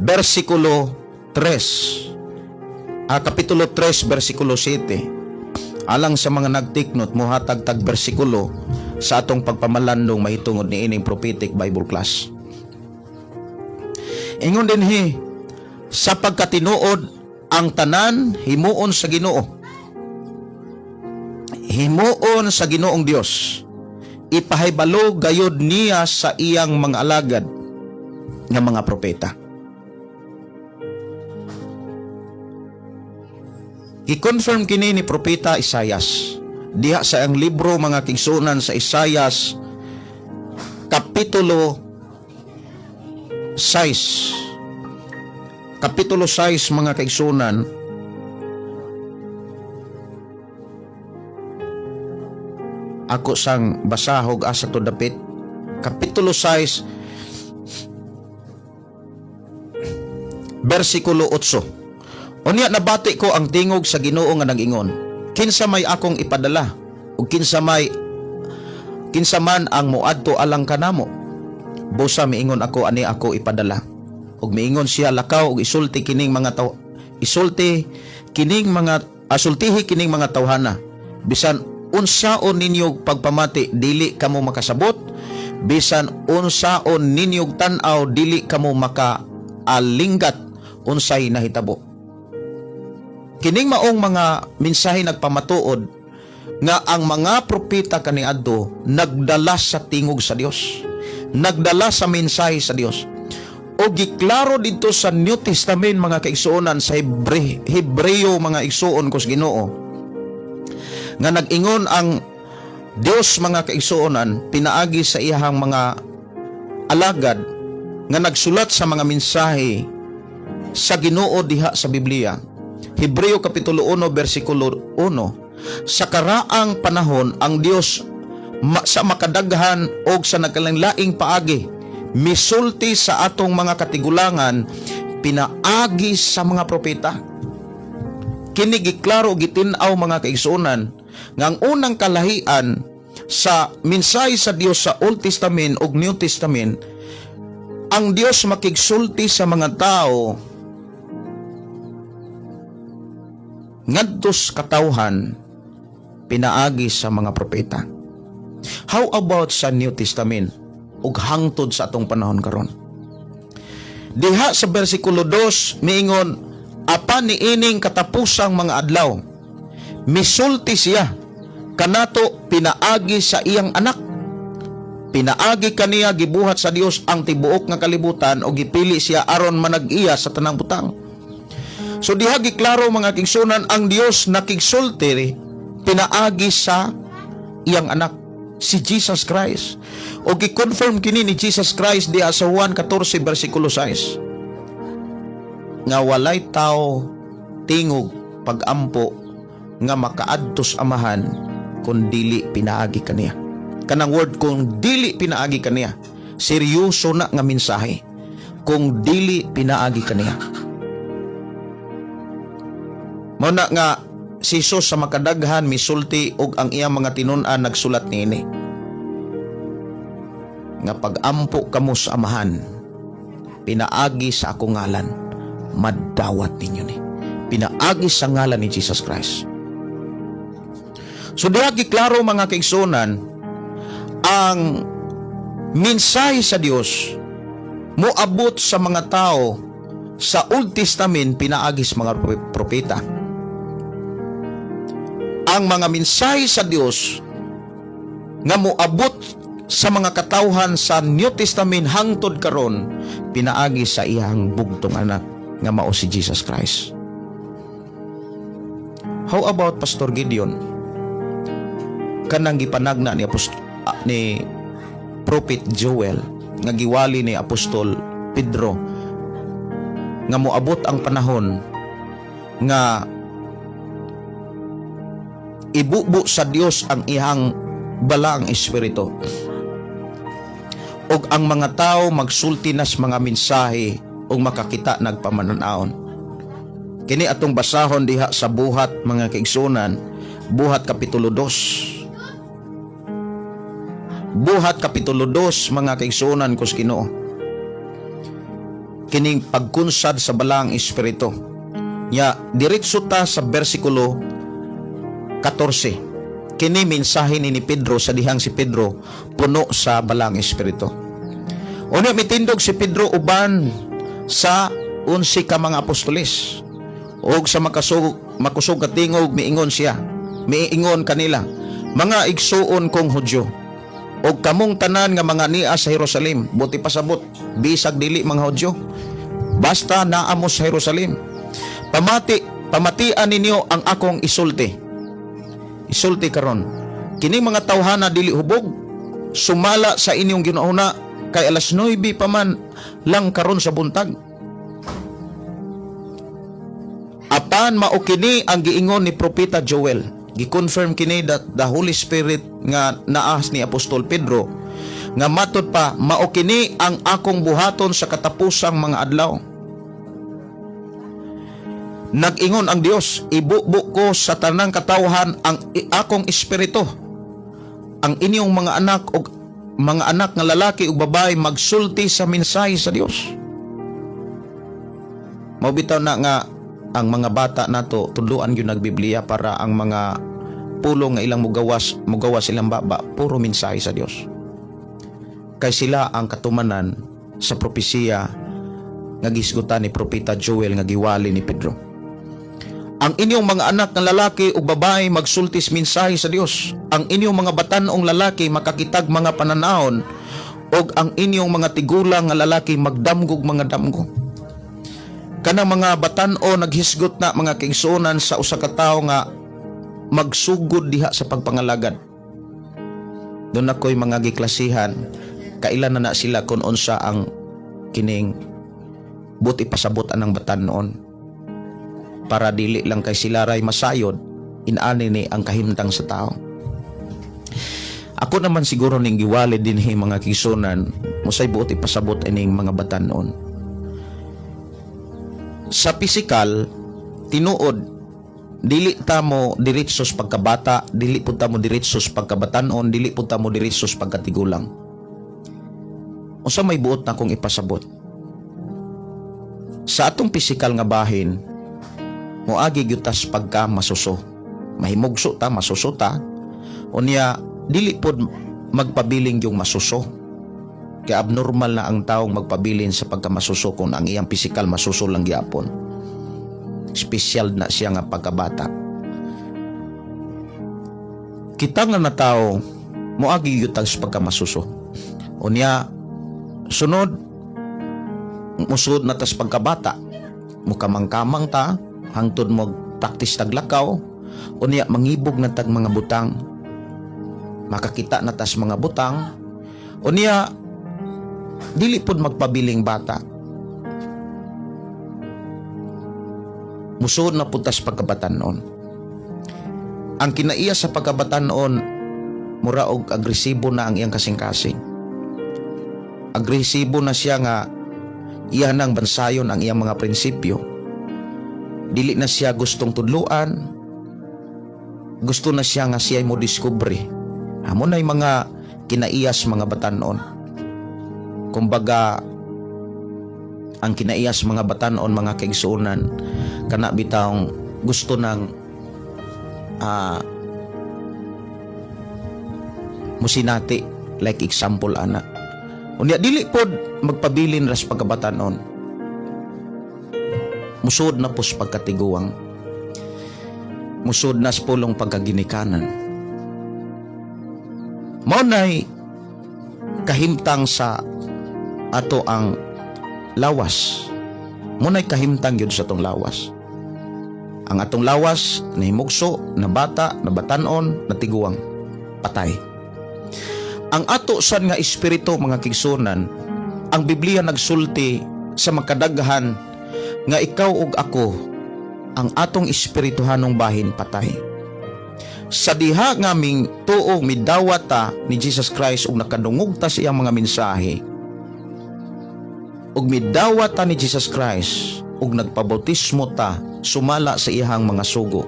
versikulo 3, kapitulo 3 versikulo 7, alang sa mga nagtiknot mohatag tag bersikulo sa atong pagpamalandong mahitungod ni ining prophetic Bible class. Ingon dinhi, sa pagkatinuod ang tanan himuon sa Ginoo. Himuon sa Ginoong Dios. Ipahibalo gayod niya sa iyang mga alagad nga mga propeta. I-confirm kini ni propeta Isaias diha sa ang libro mga kaigsunan sa Isaias kapitulo 6 mga kaigsunan, ako sang basahog asa to dapit. Kapitulo 6 versikulo 8. Unya nabati ko ang tingog sa Ginoo nga nag-ingon, kinsa may akong ipadala ug kinsa man ang moadto alang kanamo. Busa miingon ako, ani ako ipadala. Ug miingon siya, lakaw ug isulti kining mga sultihi kining mga tawhana. Bisan unsaon ninyog pagpamati dili kamo makasabot, bisan unsaon ninyog tan-aw dili kamo makaalinggat unsay nahitabo. Kining maong mga mensahe nagpamatuod nga ang mga propeta kaniadto nagdala sa tingog sa Dios, nagdala sa mensahe sa Dios. O giklaro dito sa New Testament mga kaigsuonan sa Hebreo mga igsuon ko sa Ginoo nga nag-ingon ang Dios mga kaigsuonan pinaagi sa iyang mga alagad nga nagsulat sa mga mensahe sa Ginoo diha sa Biblia. Hebreo kapitulo 1 versikulo 1, sa karaang panahon ang Dios sa makadaghan o sa nagkalanglaing paagi misulti sa atong mga katigulangan pinaagi sa mga propeta. Kini giklaro gitin-aw mga kaigsuonan nga ang unang kalahian sa mensahe sa Dios sa Old Testament ug New Testament, ang Dios makigsulti sa mga tao ngadtos katawhan pinaagi sa mga propeta. How about sa New Testament ug hangtod sa atong panahon karon? Diha sa bersikulo 2 miingon, apan niining katapusang mga adlaw misulti siya kanato pinaagi sa iyang anak. Pinaagi kaniya gibuhat sa Dios ang tibuok nga kalibutan o gipili siya aron manag-iya sa tanang butang. So diha giklaro mga kigsunan ang Dios nakigsulti pinaagi sa iyang anak si Jesus Christ. O gi-confirm kini ni Jesus Christ diha sa Juan 14 versikulo 6 nga walay tao tingog pagampo nga makaadtos amahan kung dili pinaagi kaniya. Kanang word kung dili pinaagi kaniya, seryoso na nga mensahe. Kung dili pinaagi kaniya, mao na nga si Jesus sa makadaghan misulti og ang iyang mga tinun-an nagsulat niini nga pag-ampo kamo sa amahan pinaagi sa akong ngalan madawat ninyo ni. Pinaagi sa ngalan ni Jesus Christ. So diha giklaro mga kaigsunan ang mensahe sa Dios moabot sa mga tao sa Old Testament pinaagi sa mga propeta. Ang mga mensahe sa Dios nga moabot sa mga katawhan sa New Testament hangtod karon pinaagi sa iyang bugtong anak nga mao si Jesus Christ. How about Pastor Gideon? Kanang gipanagna ni Prophet Joel nga giwali ni Apostol Pedro nga moabot ang panahon nga ibubo sa Dios ang ihang balaang espiritu ug ang mga tao magsulti nas mga mensahe ug makakita nagpamananaon. Kini atong basahon diha sa Buhat mga kaigsunan, Buhat kapitulo 2. Buhat kapitulo 2 mga kaigsunan kus Ginoo. Kining pagkunsad sa balang espiritu. Nya diretso ta sa bersikulo 14. Kini mensahe ni Pedro sa dihang si Pedro puno sa balang espiritu. Unya mitindog si Pedro uban sa 11 ka mga apostoles. Og sa makusog katingog miingon siya, miingon kanila, mga igsuon kong Hudyo, og kamong tanan nga mga niya sa Jerusalem, buti pasabot, bisag dili mga Hudyo, basta naamo sa Jerusalem. Pamatian ninyo ang akong isulti. Isulti karon. Kining mga tawhana dili hubog, sumala sa inyong ginauna, kay alas 9 pa man lang karon sa buntag. Apan maokini ang giingon ni Propeta Joel. Gi-confirm kini that the Holy Spirit nga naas ni Apostol Pedro nga matud pa maokini ang akong buhaton sa katapusang mga adlaw. Nag-ingon ang Dios, ibubo ko sa tanang katawhan ang akong espiritu. Ang inyong mga anak o mga anak nga lalaki ug babae magsulti sa mensahe sa Dios. Mabitaw na nga ang mga bata nato tudloan gyud nagbiblia para ang mga pulong nga ilang mugawas ilang baba puro mensahe sa Dios. Kay sila ang katumanan sa propesiya nga gisgutan ni Propeta Joel nga giwali ni Pedro. Ang inyong mga anak nga lalaki ug babae magsultis mensahe sa Dios. Ang inyong mga batan-ong lalaki makakitag mga pananaon ug ang inyong mga tigulang nga lalaki magdamgog mga damgo. Kanang mga batan-o naghisgot na mga kaigsuonan sa usa ka tawo nga magsugod diha sa pagpangalagad. Doon ako'y mga giklasihan, kailan na sila kung unsa ang kining buti pasabot anang batan noon. Para dili lang kay sila ray masayod, inani ni ang kahimtang sa tao. Ako naman siguro ning giwali din mga kaigsuonan, musay buti pasabot ining mga batan noon. Sa pisikal, tinuod, dili ta mo diretsos pagkabata, dili pud ta mo diretsos pagkabatanon, dili pud ta mo diretsos pagkatigulang. Unsa may buot na kong ipasabot? Sa atong pisikal nga bahin, moagi gyud tas pagka masuso. Mahimugso ta, masuso ta. Unya dili pud magpabiling yung masuso. Kaya abnormal na ang taong magpabilin sa pagkamasuso kung ang iyang pisikal masuso lang gyapon. Espesyal na siya nga pagkabata. Kita nga na tao moagi gyud sa pagkamasuso. Unya sunod musud na tas pagkabata. Mukamang-kamang ta hangtod mo praktis taglakaw. Unya mangibog na tag mga butang. Makakita na tas mga butang. Unya dili pud magpabiling bata. Musod na putas pagkabatanon. Ang kinaiya sa pagkabatanon, mura og agresibo na ang iyang kasing-kasing. Agresibo na siya nga iya nang bansayon ang iyang mga prinsipyo. Dili na siya gustong tudluan. Gusto na siya nga siya mo diskubre. Amo na mga kinaiyas mga batanon. Kumbaga, ang kinaiyas mga batanon, mga kaigsuonan, kana bitawng gusto ng musinati, like example ana. Unya dili pod magpabilin ras pagkabatanon. Musod na pos pagkatiguang. Musod na pulong pagkaginikanan. Maunay kahimtang sa ato ang lawas. Munay kahimtang yun sa atong lawas. Ang atong lawas nahimugso, na bata, na batanon, na tiguang, patay. Ang ato san nga espiritu mga kigsunan, ang Biblia nagsulti sa makadaghan nga ikaw ug ako, ang atong espirituhanong bahin patay. Sa diha nga ming tuong midawat ta ni Jesus Christ ug nakadungog ta sa iyang mga mensahe, ug midawat ta ni Jesus Christ ug nagpabautismo ta sumala sa iyang mga sugo,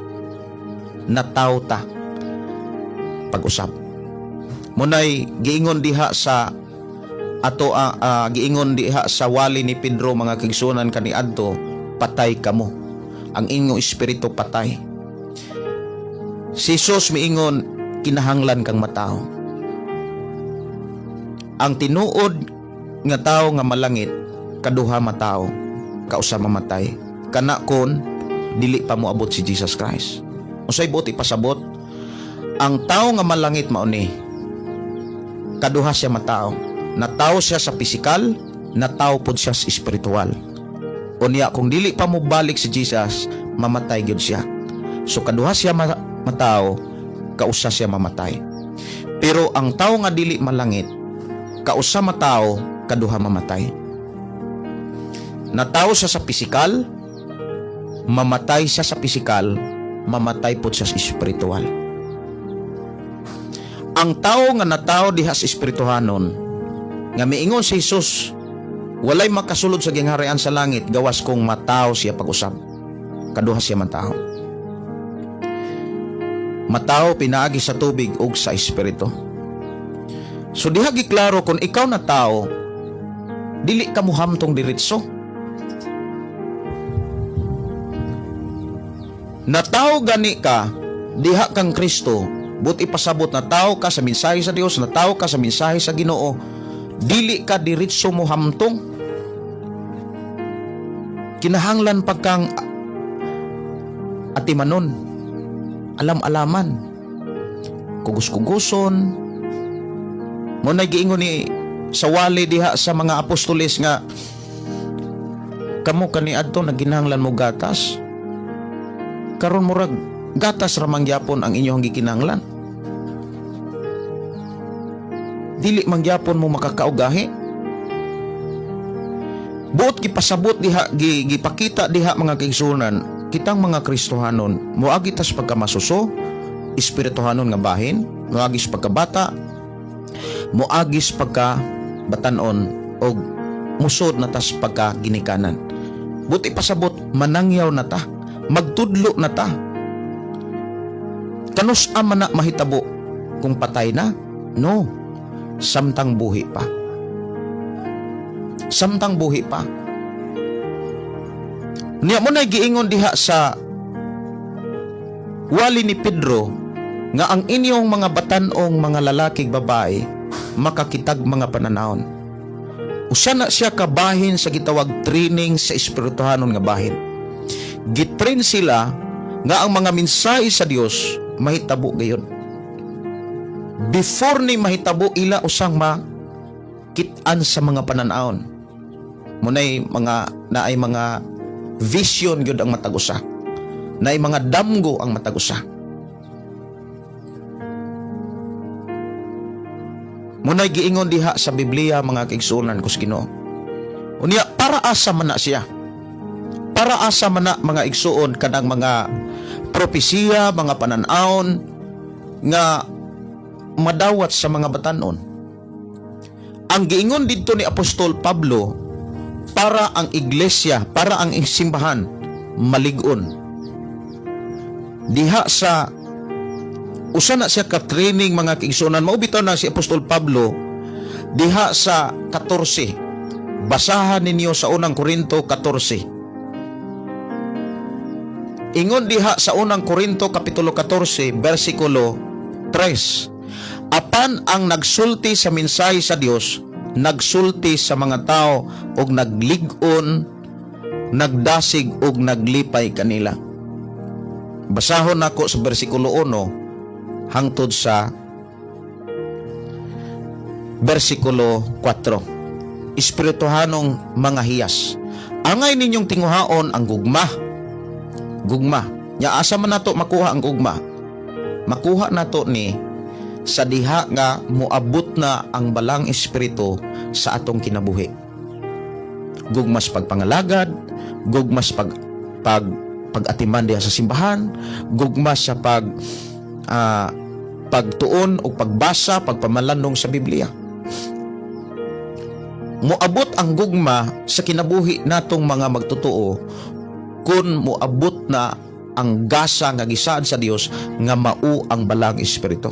nataw ta pag-usab. Munay giingon diha sa giingon diha sa wali ni Pedro, mga kigsunan kaniadto, patay kamo, ang inyong espiritu patay. Si Jesus miingon, kinahanglan kang matao. Ang tinuod nga tao nga malangit, kaduha matao, kausa mamatay. Kana kon dili pa moabot si Jesus Christ. Unsay buot ipasabot? Ang tao nga malangit mao ni, kaduha siya matao. Natao siya sa pisikal, natao pod siya sa espiritual. Unya kung dili pa mo balik si Jesus, mamatay gyud siya. So kaduha siya matao, kausa siya mamatay. Pero ang tao nga dili malangit, kausa matao, kaduha mamatay. Natao siya sa pisikal, mamatay siya sa pisikal, mamatay pod siya sa espiritual. Ang tao nga natao diha sa espirituhanon, nga miingon si Jesus, walay makasulod sa gingharian sa langit gawas kung matao siya pag-usab. Kaduha siya matao. Matao pinaagi sa tubig ug sa espiritu. So diha giklaro kung ikaw na tao, dili ka muhamtong diretso. Natao gani ka, diha kang Kristo, but ipasabot na tao ka sa mensahe sa Dios, na tao ka sa mensahe sa Ginoo, dili ka diretso mo hamtong. Kinahanglan pagkang atimanon, alam-alaman, kugus-kuguson. Munay giingon ni sa wali diha sa mga apostoles nga, kamo kaniadto naginahanglan mo gatas, karon murag gatas ra mangyapon ang inyong gikinahanglan. Dili mangyapon mo makakaugahi. Buot gipasabot diha, gipakita diha mga kaigsunan, kitang mga Kristohanon, moagi tas pagkamasuso, espirituhanon nga bahin, moagis pagkabata, moagis pagkabatanon, og musod na tas pagkaginikanan. Buot ipasabot, manangyaw na ta, magtudlo na ta. Kanus man na mahitabo kung patay na? No. Samtang buhi pa. Samtang buhi pa. Niya mo na giingon diha sa wali ni Pedro nga ang inyong mga batanong mga lalakig babae makakitag mga pananawon. Usa na siya kabahin sa gitawag training sa espirituhanon nga bahin. Gitrain sila nga ang mga mensahe sa Dios mahitabo gayon. Before ni mahitabo ila usang makitaan sa mga pananaon. Munay naay mga vision gyud ang matag-usa. Naay mga damgo ang matag-usa. Munay giingon diha sa Biblia mga kaigsunan kus Ginoo. Unya para asa man na siya. Para asa man na mga igsuon kanang mga propesiya, mga pananaon nga madawat sa mga batanon. Ang giingon dito ni Apostol Pablo, para ang iglesia, para ang simbahan malig-on. Diha sa usa na siya ka-training mga kaigsunan, maubitaw na si Apostol Pablo diha sa 14. Basahan ninyo sa unang Korinto 14. Ingon diha sa unang Korinto kapitulo 14 versikulo 3. Apan ang nagsulti sa mensahe sa Dios, nagsulti sa mga tao og naglig-on, nagdasig og naglipay kanila. Basahon nako sa bersikulo 1 hangtod sa bersikulo 4. Espirituhanong mga hiyas. Angay ninyong tinguhaon ang gugma. Gugma. Nya asa man nato makuha ang gugma? Makuha nato ni sa diha nga moabot na ang balang espiritu sa atong kinabuhi. Gugmas pagpangalagad, gugmas pag-atiman diha sa simbahan, gugmas sa pagtuon o pagbasa, pagpamalandong sa Biblia. Moabot moabot ang gugma sa kinabuhi natong mga magtotoo kun moabot na ang gasa nga gisaad sa Dios nga mao ang balang espiritu.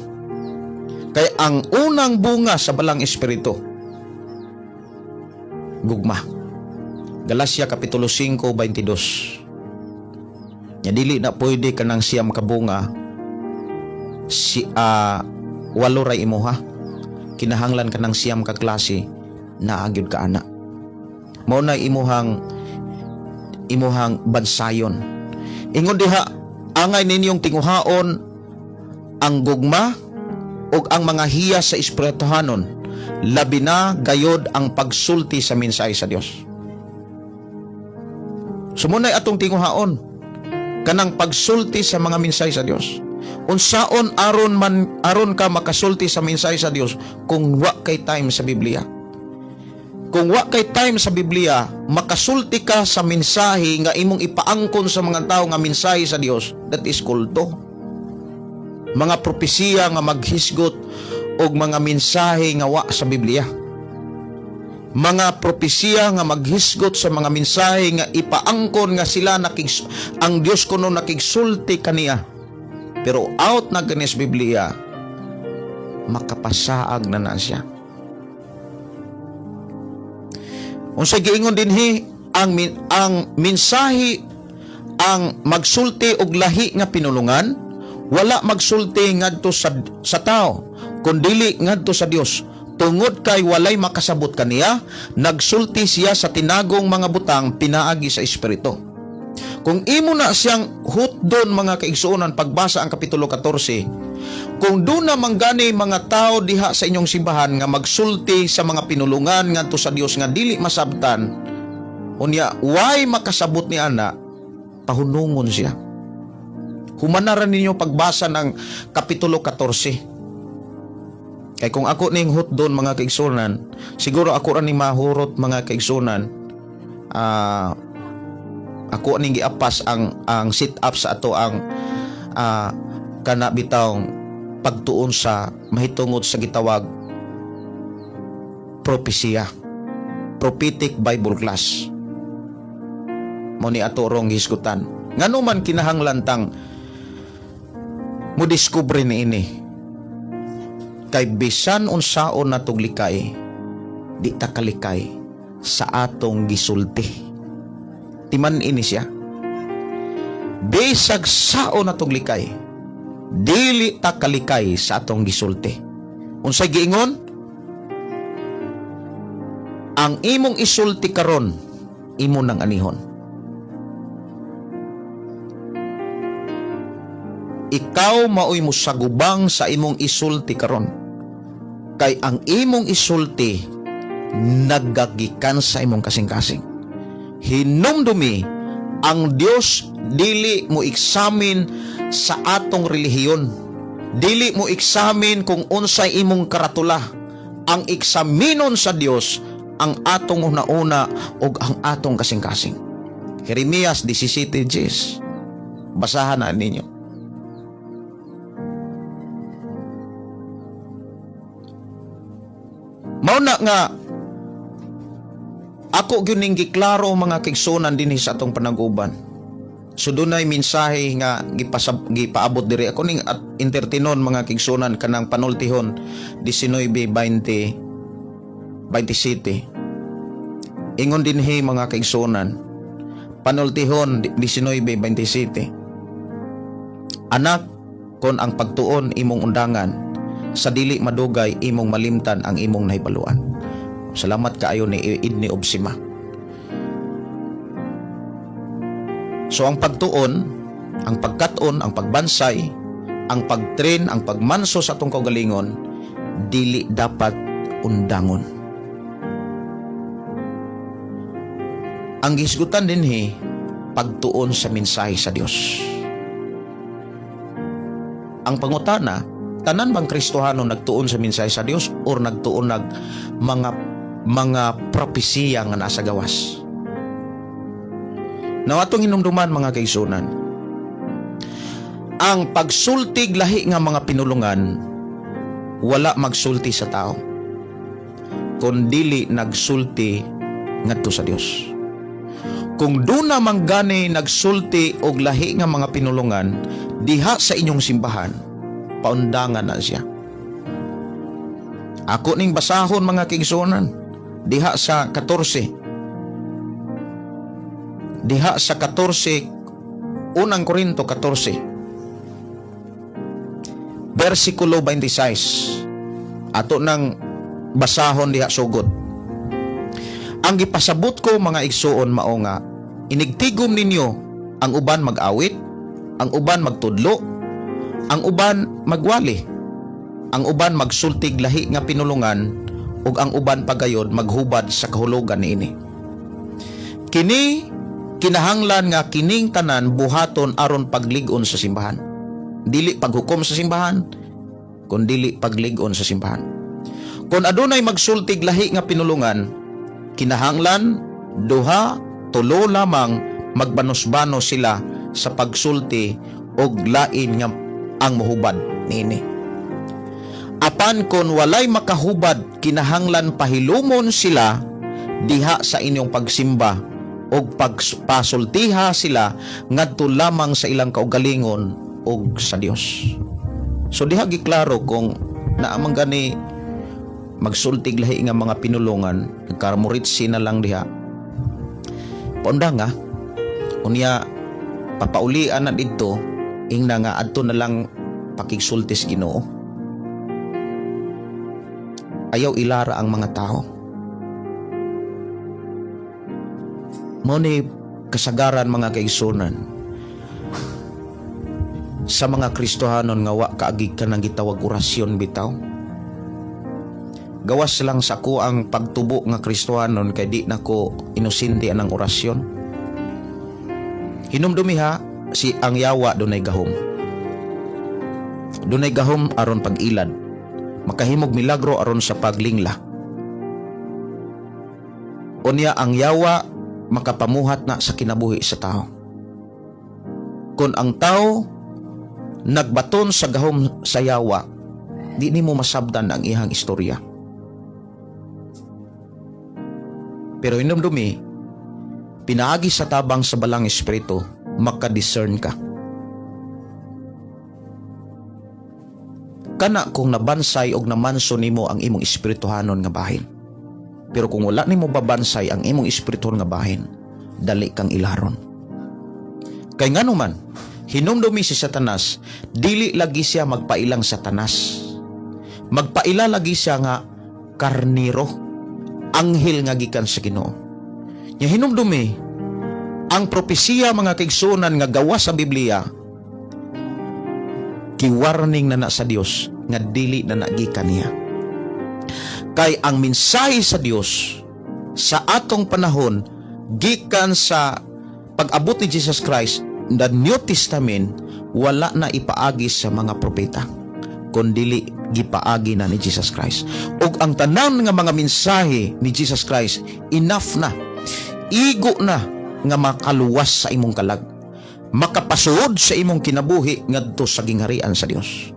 Kay ang unang bunga sa balang espiritu, gugma. Galacia Kapitulo 5:22. Nya dili na pwede ka nang siyam kabunga walo ray imuha. Kinahanglan ka ng siyam ka klase na agyud ka ana. Mao na imuhang bansayon. Ingon diha, angay ninyong tinguhaon ang gugma ug ang mga hiya sa espirituhanon, labi na gayod ang pagsulti sa mensahe sa Dios. Sumunay atong tinguhaon kanang pagsulti sa mga mensahe sa Dios. Unsaon aron ka makasulti sa mensahe sa Dios kung wa kay time sa Biblia? Kung wa kay time sa Biblia, makasulti ka sa mensahe nga imong ipaangkon sa mga tao nga mensahe sa Dios, that is kulto. Mga propesiya nga maghisgot og mga mensahe nga wa sa Biblia. Mga propesiya nga maghisgot sa mga mensahe nga ipaangkon nga sila ang Dios kuno nakigsulti kaniya. Pero out na ganis Biblia, makapasaag na siya. Unsay giingon dinhi ang mensahe ang magsulti og lahi nga pinulungan, wala magsulti ngadto sa tao, kundi ngadto sa Dios. Tungod kay walay makasabot kaniya, nagsulti siya sa tinagong mga butang pinaagi sa espiritu. Kung imo na siyang hutdon mga kaigsuonan pagbasa ang Kapitulo 14, kung doon na manggani mga tao diha sa inyong simbahan nga magsulti sa mga pinulungan ngadto sa Dios nga dili masabtan, unya way makasabot ni ana, pahunungon siya. Humanaran ninyo pagbasa ng Kapitulo 14. Kay kung ako ning hutdon mga kaigsuonan, siguro ako ra ning mahurot mga kaigsuonan, ako ning giapas ang sit up sa ato ang kana bitawng pagtuon sa mahitungod sa gitawag propesya, prophetic Bible class. Mo ni ato rong hisgutan. Ngano man kinahanglan tang mo diskubre ni ini. Kay bisan unsaon natong likay, di ta kalikay sa atong gisulti. Timan ini siya. Bisag sao natong likay, dili ta kalikay sa atong gisulti. Unsay giingon? Ang imong isulti karon, imo nang anihon. Ikaw maoy musagubang sa imong isulti karon. Kay ang imong isulti nagagikan sa imong kasing-kasing. Hinumdumi ang Dios dili mo eksamin sa atong relihiyon. Dili mo eksamin kung unsay imong karatula. Ang eksaminon sa Dios ang atong una-una ug ang atong kasing-kasing. Jeremias 17:10. Basahan na ninyo. Mao na nga ako gyuning giklaro mga kaigsuonan dinhi sa atong panag-uban. So dunay mensahe nga gipaabot diri ako ning at entertainon mga kaigsuonan kanang panultihon 19:27. Ingon dinhi mga kaigsuonan, panultihon 19:27. Anak, kon ang pagtuon imong undangan, sa dili madugay imong malimtan ang imong nahibaluan. Salamat kaayo ni Idni Obsima. So ang pagtuon, ang pagkaton, ang pagbansay, ang pagtrain, ang pagmanso sa atong kaugalingon, dili dapat undangon. Ang gisgutan dinhi pagtuon sa mensahe sa Dios. Ang pangutana, tanan bang Kristohano nagtuon sa mensahe sa Dios or nagtuon mga propesiya nga nasa gawas? Now atong hinumduman mga kaigsuonan, ang pagsultig lahi nga mga pinulungan wala magsulti sa tao, kundili nagsulti ngadto sa Dios. Kung duna manggani nagsulti og lahi nga mga pinulungan diha sa inyong simbahan, paundangan na siya. Ako ning basahon mga kaigsuonan diha sa 14. Diha sa 14, unang Korinto 14. Versikulo 26. Ato nang basahon diha sugod. Ang gipasabot ko mga igsuon mao nga inigtigom ninyo ang uban mag-awit, ang uban magtudlo, ang uban magwali, ang uban magsultig lahi nga pinulungan, ug ang uban pagayod maghubad sa kahulugan niini. Kini kinahanglan nga kining tanan buhaton aron paglig-on sa simbahan. Dili paghukom sa simbahan, kun dili paglig-on sa simbahan. Kung adunay magsultig lahi nga pinulungan, kinahanglan duha, tulo lamang magbanos-banos sila sa pagsulti og lain nga ang mahubad niini. Apan kon walay makahubad, kinahanglan pahilumon sila diha sa inyong pagsimba og pagpasultiha sila ngadto lamang sa ilang kaugalingon og sa Dios. So diha giklaro kung naamang gani magsultig lahi nga mga pinulungan, nagkaramuritsi na lang diha. Paundang nga, unya papaulian na dito, ingna nga adto na lang pakigsultis Ginoo. Ayaw ilara ang mga tao. Mo ni kasagaran mga kaigsunan sa mga Kristohanon nga wa kaagig ka nang gitawag orasyon bitaw. Gawas lang sa ko ang pagtubo nga Kristohanon kay di nako inusinti anang orasyon. Hinumdumiha si ang yawa dunay gahom. Dunay gahom aron pag-ilad. Makahimog milagro aron sa paglingla. Unya ang yawa makapamuhat na sa kinabuhi sa tao. Kung ang tao nagbaton sa gahom sa yawa, di nimo masabdan ang ihang istorya. Pero hinumdumi, pinaagi sa tabang sa balang espiritu, makadiscern ka. Kana kung nabansay og namanso nimo ang imong espirituhanon nga bahin. Pero kung wala nimo babansay ang imong espirituhon nga bahin, dali kang ilaron. Kay ngano man, hinumdumi si Satanas, dili lagi siya magpailang Satanas. Magpaila lagi siya nga karniro, anghel nga gikan sa Ginoo. Nya hinumdumi, ang propesiya mga kaigsuonan nga gawa sa Biblia, kiwarning na sa Dios nga dili na nagikan niya. Kay ang mensahe sa Dios sa atong panahon gikan sa pag-abot ni Jesus Christ, the New Testament, wala na ipaagi sa mga propeta, kundi gipaagi na ni Jesus Christ. Ug ang tanan nga mga mensahe ni Jesus Christ, enough na, igo na nga makaluwas sa imong kalag, makapasuod sa imong kinabuhi ngadto sa gingharian sa Dios.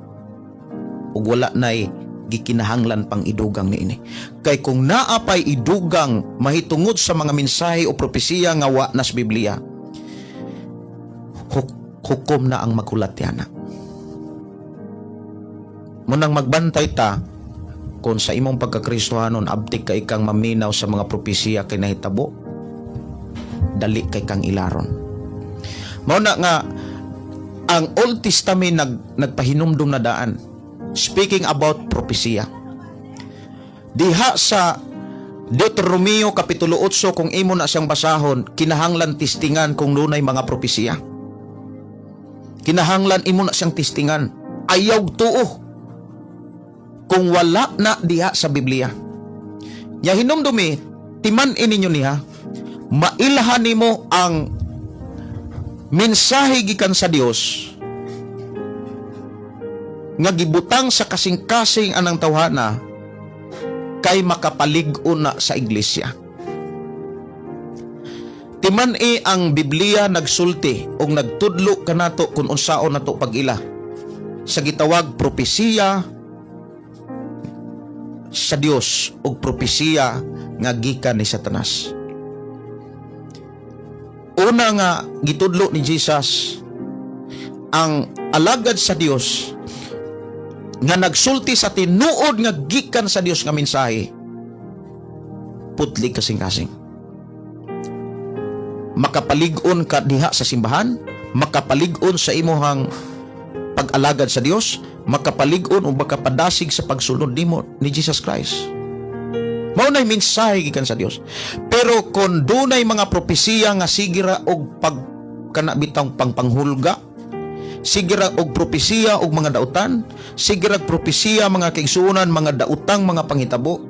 Ug wala na'y gikinahanglan pang idugang niini. Kay kung naapay idugang mahitungod sa mga mensahe o propesiya nga wa nas Biblia, hukom na ang magulat yana. Munang magbantay ta kung sa imong pagkakristohanon abtik kay kang maminaw sa mga propesiya kay nahitabo, dali kay kang ilaron. Mao na nga ang Old Testament nagpahinumdum na daan, speaking about propesiya. Diha sa Deuteronomio Kapitulo 8, kung imo na siyang basahon, kinahanglan tistingan kung dunay mga propesiya. Kinahanglan imo na siyang tistingan. Ayaw tuo kung wala na diha sa Biblia. Ya hinumdumi, timan ininyo niha, mailhan nimo ang mensahe gikan sa Dios nga gibutang sa kasing-kasing anang tawhana kay makapalig-on na sa iglesia. Timan ang Biblia nagsulti o nagtudlo kanato kung unsaon nato pag-ila sa gitawag propesiya sa Dios o propesiya nga gikan ni Satanas. Una nga gitudlo ni Jesus, ang alagad sa Dios nga nagsulti sa tinuod nga gikan sa Dios nga mensahe, putli kasing-kasing. Makapalig-on ka diha sa simbahan, makapalig-on sa imuhang pag-alagad sa Dios, makapalig-on o makapadasig sa pagsunod nimo ni Jesus Christ. Mao nay mensahe gikan sa Dios. Pero kung dunay mga propesiya nga sigira og pagkanabitang pangpanghulga, sigira og propesiya og mga dautan, sigira og propesiya mga kaigsuonan, mga dautang mga panghitabo,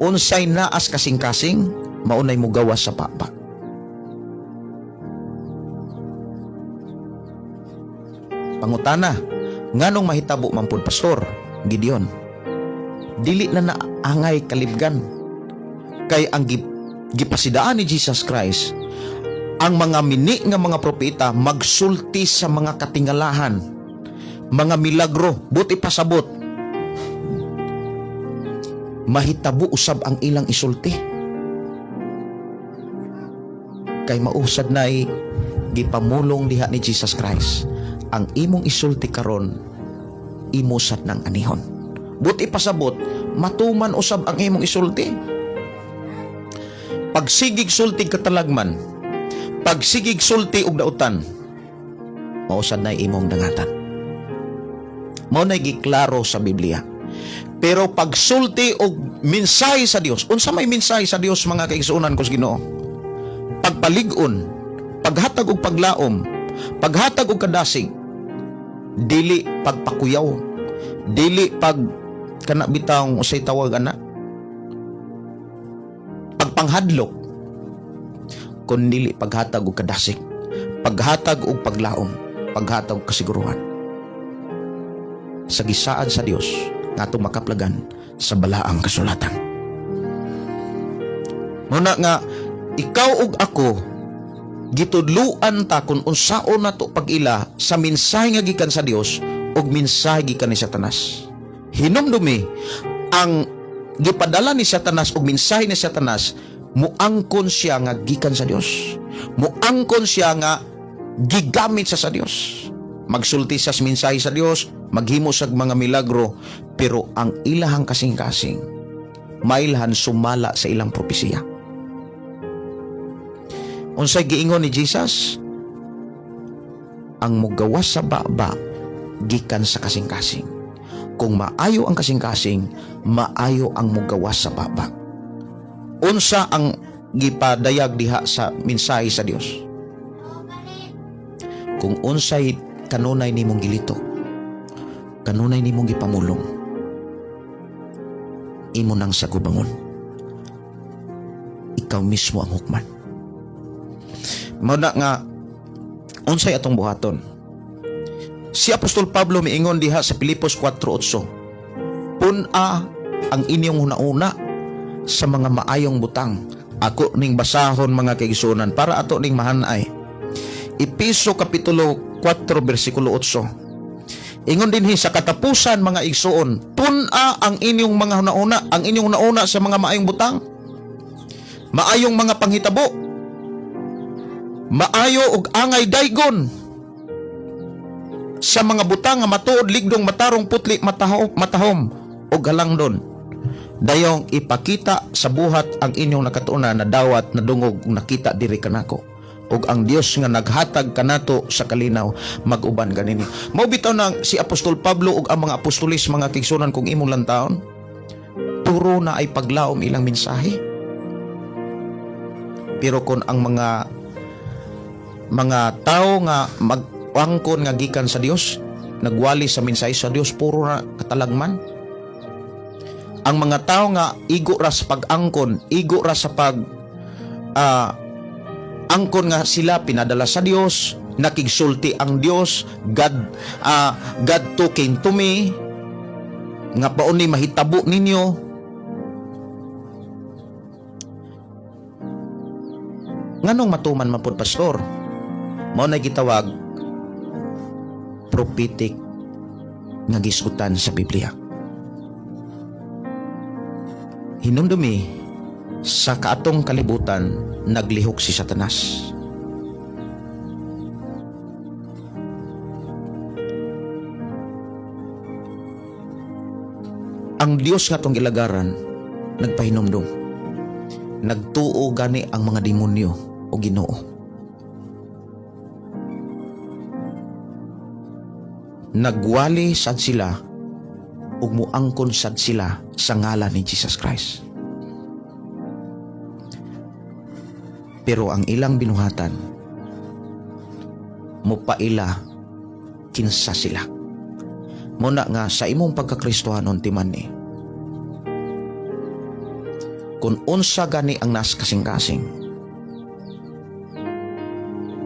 unsay naas kasing-kasing, maunay mo gawas sa papa. Pangutana, nganong mahitabo man pud Pastor Gideon? Dili na naangay kalibgan. Kay ang gipasidaan ni Jesus Christ, ang mga mini nga mga propeta magsulti sa mga katingalahan, mga milagro, buti pasabot. Mahitabo usab ang ilang isulti. Kay mausad na gipamulong diha ni Jesus Christ, ang imong isulti karon imusad ng anihon. Buti pasabot, matuman usab ang imong isulti. Pagsigig sulti katalagman, pagsigig sulti og dautan, mausad na imong dangatan. Mao na giklaro sa Biblia. Pero pagsulti og mensahe sa Dios, unsa may mensahe sa Dios mga kaigsuonan ko sa Ginoo? Pagpalig-on, paghatag og paglaom, paghatag og kadasig, dili pagpakuyaw, dili pag kanabitang usay tawag ana, pagpanghadlok, kun dili paghatag og kadasig, paghatag og paglaom, paghatag og kasiguruhan sa gisaad sa Dios nga atong makaplagan sa balaang kasulatan. Muna nga ikaw ug ako gitudluan ta kung unsaon nato pag-ila sa mensahe nga gikan sa Dios ug mensahe gikan ni Satanas. Hinumdumi ang gipadala ni Satanas ug mensahe ni Satanas, muangkon siya nga gikan sa Dios, muangkon siya nga gigamit sa Dios, magsulti sa mensahe sa Dios, maghimo sa mga milagro, pero ang ilahang kasing-kasing mailhan sumala sa ilang propesiya. Unsay giingon ni Jesus? Ang mugawas sa baba gikan sa kasing-kasing. Kung maayo ang kasing-kasing, maayo ang mugawas sa baba. Unsa ang gipadayag diha sa mensahe sa Dios? Kung unsay kanunay nimong gilito, kanunay nimong gipamulong, imo nang sagubangon. Ikaw mismo ang hukman. Muna nga, unsay atong buhaton? Si Apostol Pablo miingon diha sa Filipos 4:8, puna ang inyong una-una sa mga maayong butang. Ako ning basahon mga kaigsuonan para ato ning mahanay. Epeso kapitulo 4 bersikulo 8. Ingon dinhi sa katapusan mga igsuon, puna ang inyong mga una-una, ang inyong una-una sa mga maayong butang, maayong mga panghitabo, maayo og angay daygon sa mga butang nga matuod, ligdong, matarong, putli, matahom o halangdon. Dayong ipakita sa buhat ang inyong nakatuuna na dawat na dungog nakita diri kanako. Og ang Dios nga naghatag kanato sa kalinaw mag-uban ganini. Mao bitaw nang si Apostol Pablo ug ang mga apostolis mga kigsunan kung imong lantawon, turo na ay paglaom ilang mensahe. Pero kung ang mga tao nga magwangkon nga gikan sa Dios, nagwali sa mensahe sa Dios, puro na katalagman. Ang mga tao nga igo ra sa pag-angkon, igo ra sa angkon nga sila pinadala sa Dios, nakigsulti ang Dios, God talking to me, nga pauni mahitabo ninyo. Nganong matuman man pud pastor? Mao na gitawag prophetic nga gisgutan sa Biblia. Hinumdumi Sa kaatong kalibutan, naglihok si Satanas. Ang Dios nga tong ilagaran, nagpahinumdum. Nagtuo gani ang mga demonyo o Ginoo. Nagwali sad sila ug muangkon sad sila sa ngalan ni Jesus Christ. Pero ang ilang binuhatan, mupaila kinsa sila. Muna nga sa imong pagkakristohanon timan ni. Kung unsa gani ang nas kasing-kasing,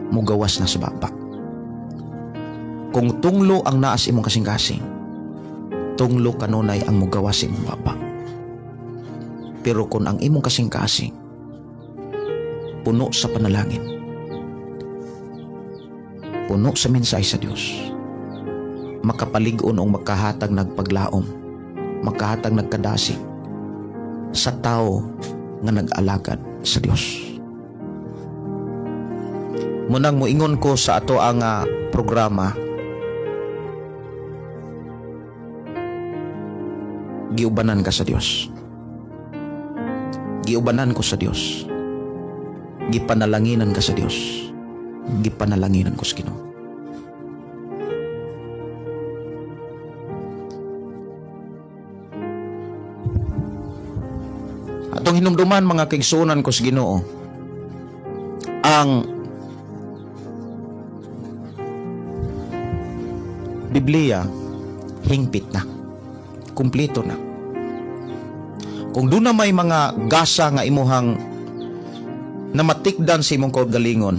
mugawas na sa baba. Kung tunglo ang naas imong kasing-kasing, tunglo kanunay ang mugawas imong baba. Pero kung ang imong kasing-kasing puno sa panalangin, puno sa mensahe sa Dios, makapalig-on o makahatag nagpaglaom, makahatag nagkadasig sa tao nga nag-alagad sa Dios. Munang muingon ko sa ato ang programa, giubanan ka sa Dios. Giubanan ko sa Dios. Gipanalanginan ka sa Dios. Gipanalanginan ko sa Ginoo. Atong hinumduman mga kaigsuonan ko sa Ginoo, ang Biblia hingpit na, kumpleto na. Kung doon na may mga gasa nga imuhang namatikdan sa imong kaugalingon,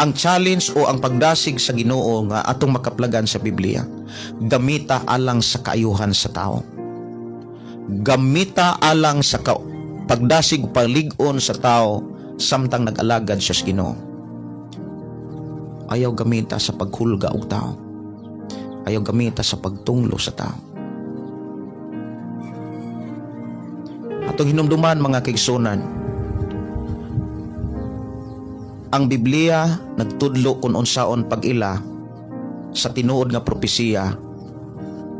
ang challenge o ang pagdasig sa Ginoo nga atong makaplagan sa Biblia, gamita alang sa kaayuhan sa tao. Gamita alang sa pagdasig o palig-on sa tao samtang nag-alagad siya sa Ginoo. Ayaw gamita sa paghulga og tao. Ayaw gamita sa pagtunglo sa tao. Atong hinumduman mga kaigsuonan, ang Biblia nagtudlo kung unsaon pag-ila sa tinuod nga propesiya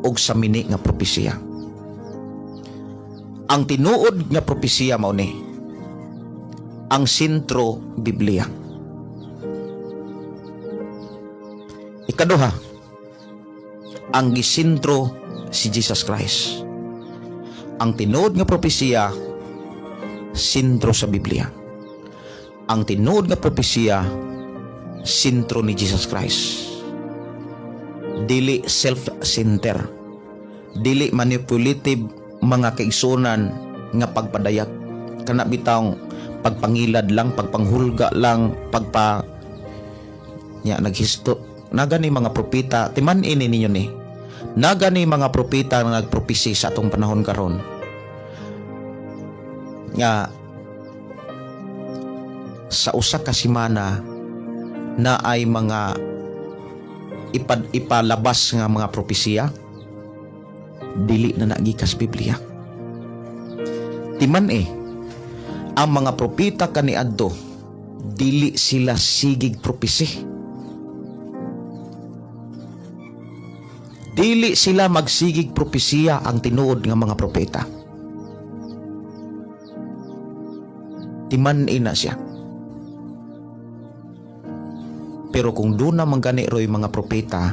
ug sa mini nga propesiya. Ang tinuod nga propesiya mao ni ang sentro Biblia. Ikaduha, ang gisentro si Jesus Christ. Ang tinuod nga propesiya sentro sa Biblia. Ang tinuod nga propesiya sentro ni Jesus Christ. Dili self-center, dili manipulative mga kaigsunan nga pagpadayag, kana bitawng pagpangilad lang, pagpanghulga lang, naghisto nagani mga propeta timan ini ninyo ni nagani mga propeta nga nagpropesi sa atong panahon karon nga sa usa ka semana na ay mga ipalabas nga mga propesiya, dili na nagikas Biblia. Timan ang mga propeta kaniadto, dili sila sigig propesi. Dili sila magsigig propesiya ang tinuod nga mga propeta. Timan na siya. Pero kung doon naman gani roy mga propeta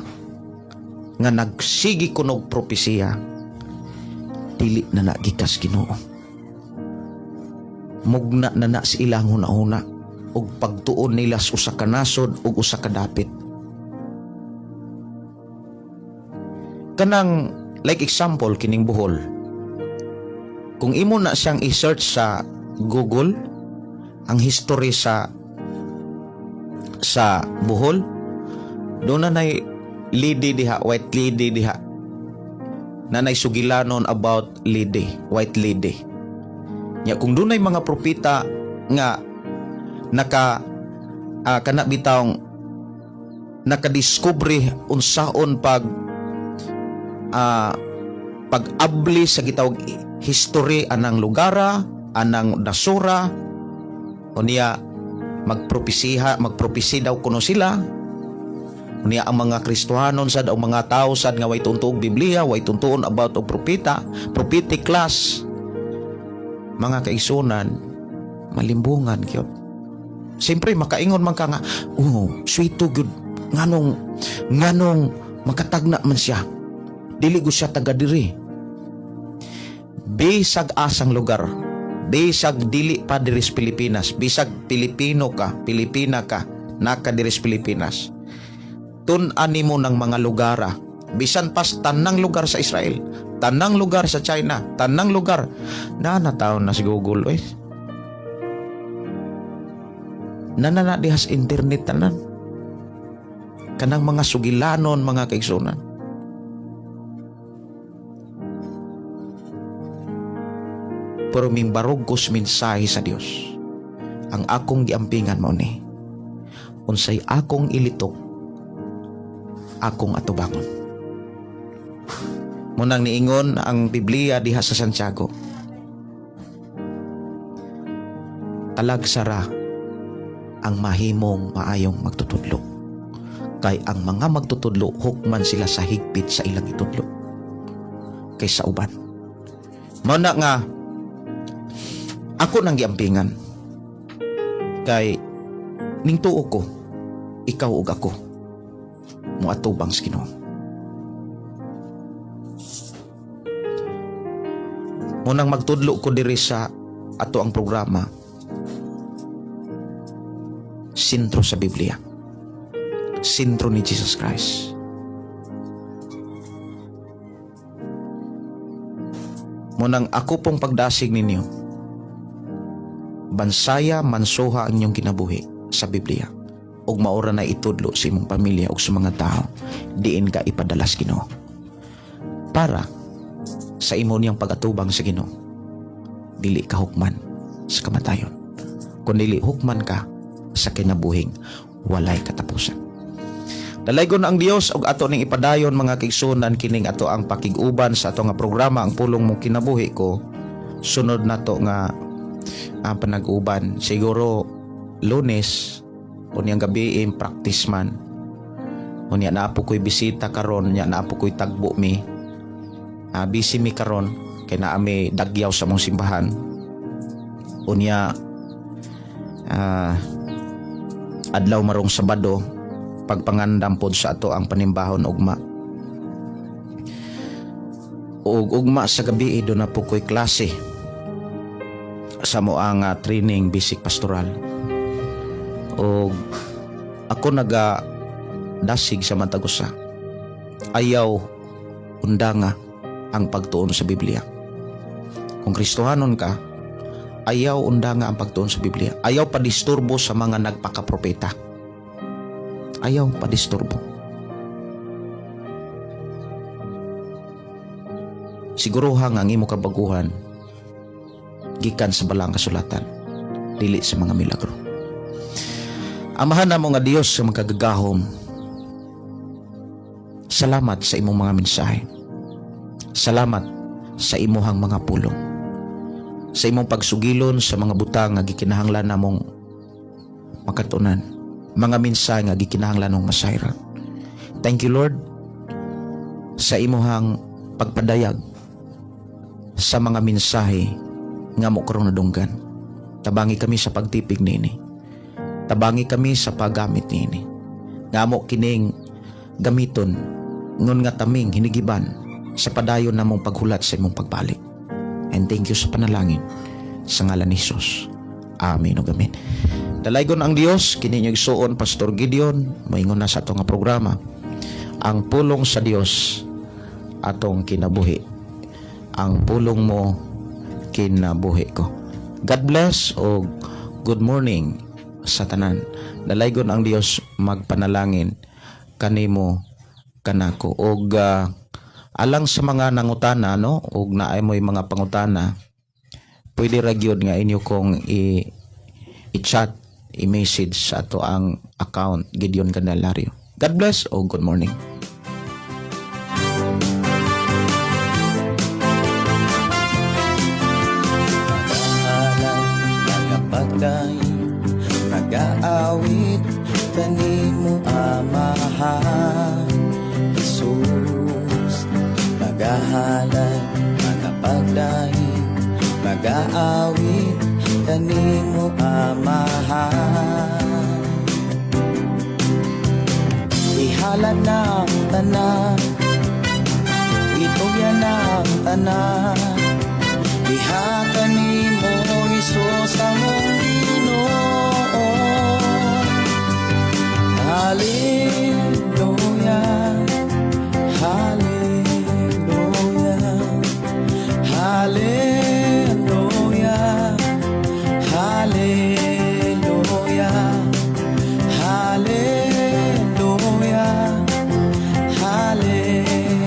nga nagsigi kunog propesiya, dili na nagikas Ginoo. Mugna na si ilang huna-huna ug pagtuon nila sa usa ka nasod ug usa ka dapit. Kanang like example kining buhol. Kung imo na siyang i-search sa Google ang history sa buhol, doon na lady diha, white lady diha, na sugilanon about lady, white lady. Ya, kung doon ay mga propeta nga kana bitawng nakadiskubre unsaon pag-abli sa gitawag history anang lugara anang dasura unya magpropesi daw kuno sila unya ang mga Kristohanon sad o mga tao sad nga way tuntuog Biblia, way tuntuon about og prophetic class. Mga kaigsunan, malimbungan gyud. Siyempre makaingon man ka nga, sweet to good. Nganong makatagna man siya. Dili ko siya taga diri. Bisag asang lugar. Bisag dili pa diri sa Pilipinas. Bisag Pilipina ka, naka diri sa Pilipinas. Tun-ani mo ng mga lugara. Bisan pas tanang lugar sa Israel, tanang lugar sa China, tanang lugar na nataon na si Google na dihas internet tanan kanang mga sugilanon mga kaigsunan. Pero mimbarog ko sa mensahe sa Dios. Ang akong giampingan mao ni unsay akong ilitok, akong atubangon. Munang niingon ang Biblia diha sa Santiago, talagsara ang mahimong maayong magtutudlo, kay ang mga magtutudlo hukman sila sa higpit sa ilang itudlo kaysa uban. Mao na nga ako nang giampingan, kay ning tuo ko ikaw ug ako moatubang sa Ginoo. Munang magtudlo ko diri sa ato ang programa, sentro sa Biblia, sentro ni Jesus Christ. Munang ako pong pagdasig ninyo, bansaya mansuha ang inyong kinabuhi sa Biblia, ug maura na itudlo sa imong pamilya ug sa mga tao, diin ka ipadalas Ginoo para sa imo niyang pagatubang sa Ginoo. Dili ka hukman sa kamatayon, kundi hukman ka sa kinabuhing walay katapusan. Dalaygon ang Dios og ato ning ipadayon mga kaigsunan kining ato ang pakig-uban sa ato nga programa ang pulong mong kinabuhi ko. Sunod nato nga ang panag-uban siguro Lunes unyang gabi practice man. Unya naapo ko'y bisita karon, nya naapo ko'y tagbo mi. Busy mi karon kay naa mi dagyaw sa mong simbahan. Unya adlaw marong Sabado pagpangandam pod sa ato ang panimbahon ugma. Ug ugma sa gabi do na po ko'y klase sa moang training basic pastoral. Ug ako naga dasig sa matagusa. Ayaw undanga ang pagtuon sa Biblia. Kung Kristohanon ka, ayaw undanga ang pagtuon sa Biblia. Ayaw padisturbo sa mga nagpakapropeta. Ayaw padisturbo. Siguruhang ang imo kabaguhan gikan sa balang kasulatan, dili sa mga milagro. Amahan namo nga Dios sa magkagagahom, salamat sa imong mga mensahe. Salamat sa imuhang mga pulong, sa imong pagsugilon sa mga butang nga gikinahanglan namong makatunan, mga mensahe nga gikinahanglan namong masayran. Thank you Lord sa imuhang pagpadayag sa mga mensahe nga mo karon nadunggan. Tabangi kami sa pagtipig niini. Tabangi kami sa paggamit niini. Nga mo kining gamiton ngun nga taming hinigiban sa padayon namong paghulat sa imong pagbalik. And thank you sa panalangin sa ngalan ni Jesus. Amen ug amen. Dalaygon ang Dios kini inyong igsuon Pastor Gideon moingon na sa ato nga programa, ang pulong sa Dios atong kinabuhi. Ang pulong mo kinabuhi ko. God bless o good morning sa tanan. Dalaygon ang Dios magpanalangin kanimo kanako og alang sa mga nangutana no ug naay mo'y mga pangutana, pwede ra gyud nga inyo kong i-chat, i-message sa ato ang account Gideon Candelario. God bless o good morning. pagday mag-aawit kanimo Amahan Jesus. Magahalay mga pagday mag-aawit kanimo Amahan. Ihalad ng tanan, ito yan ang tanan, diha kanimo Jesus among Ginoo. Hallelujah, hallelujah, hallelujah, hallelujah, hallelujah, hallelujah.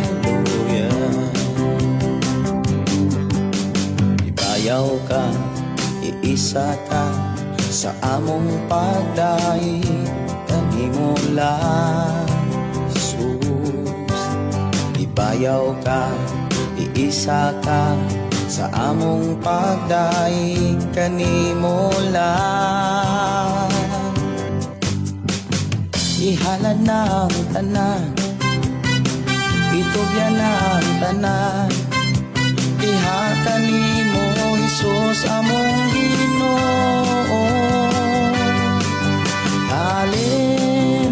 Ibayaw ka, iisa ka sa among pagdahi kanimo lang Jesus. Ibayaw ka, iisa ka sa among pagdahi kanimo lang. Ihalad ng tanan, itugyan ng tanan, diha kanimo Jesus among Ginoo. Hallelujah,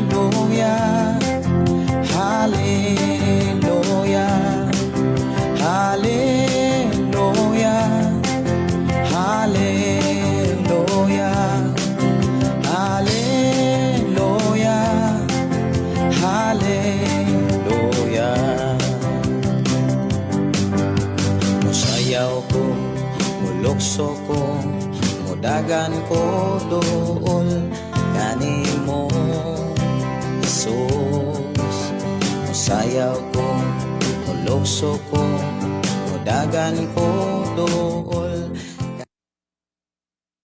hallelujah, hallelujah, hallelujah, hallelujah, hallelujah. Musayaw ko, mulukso ko, mudagan ko dool kanimo Jesus. Musayaw ko, mulukso ko, mudagan ko dool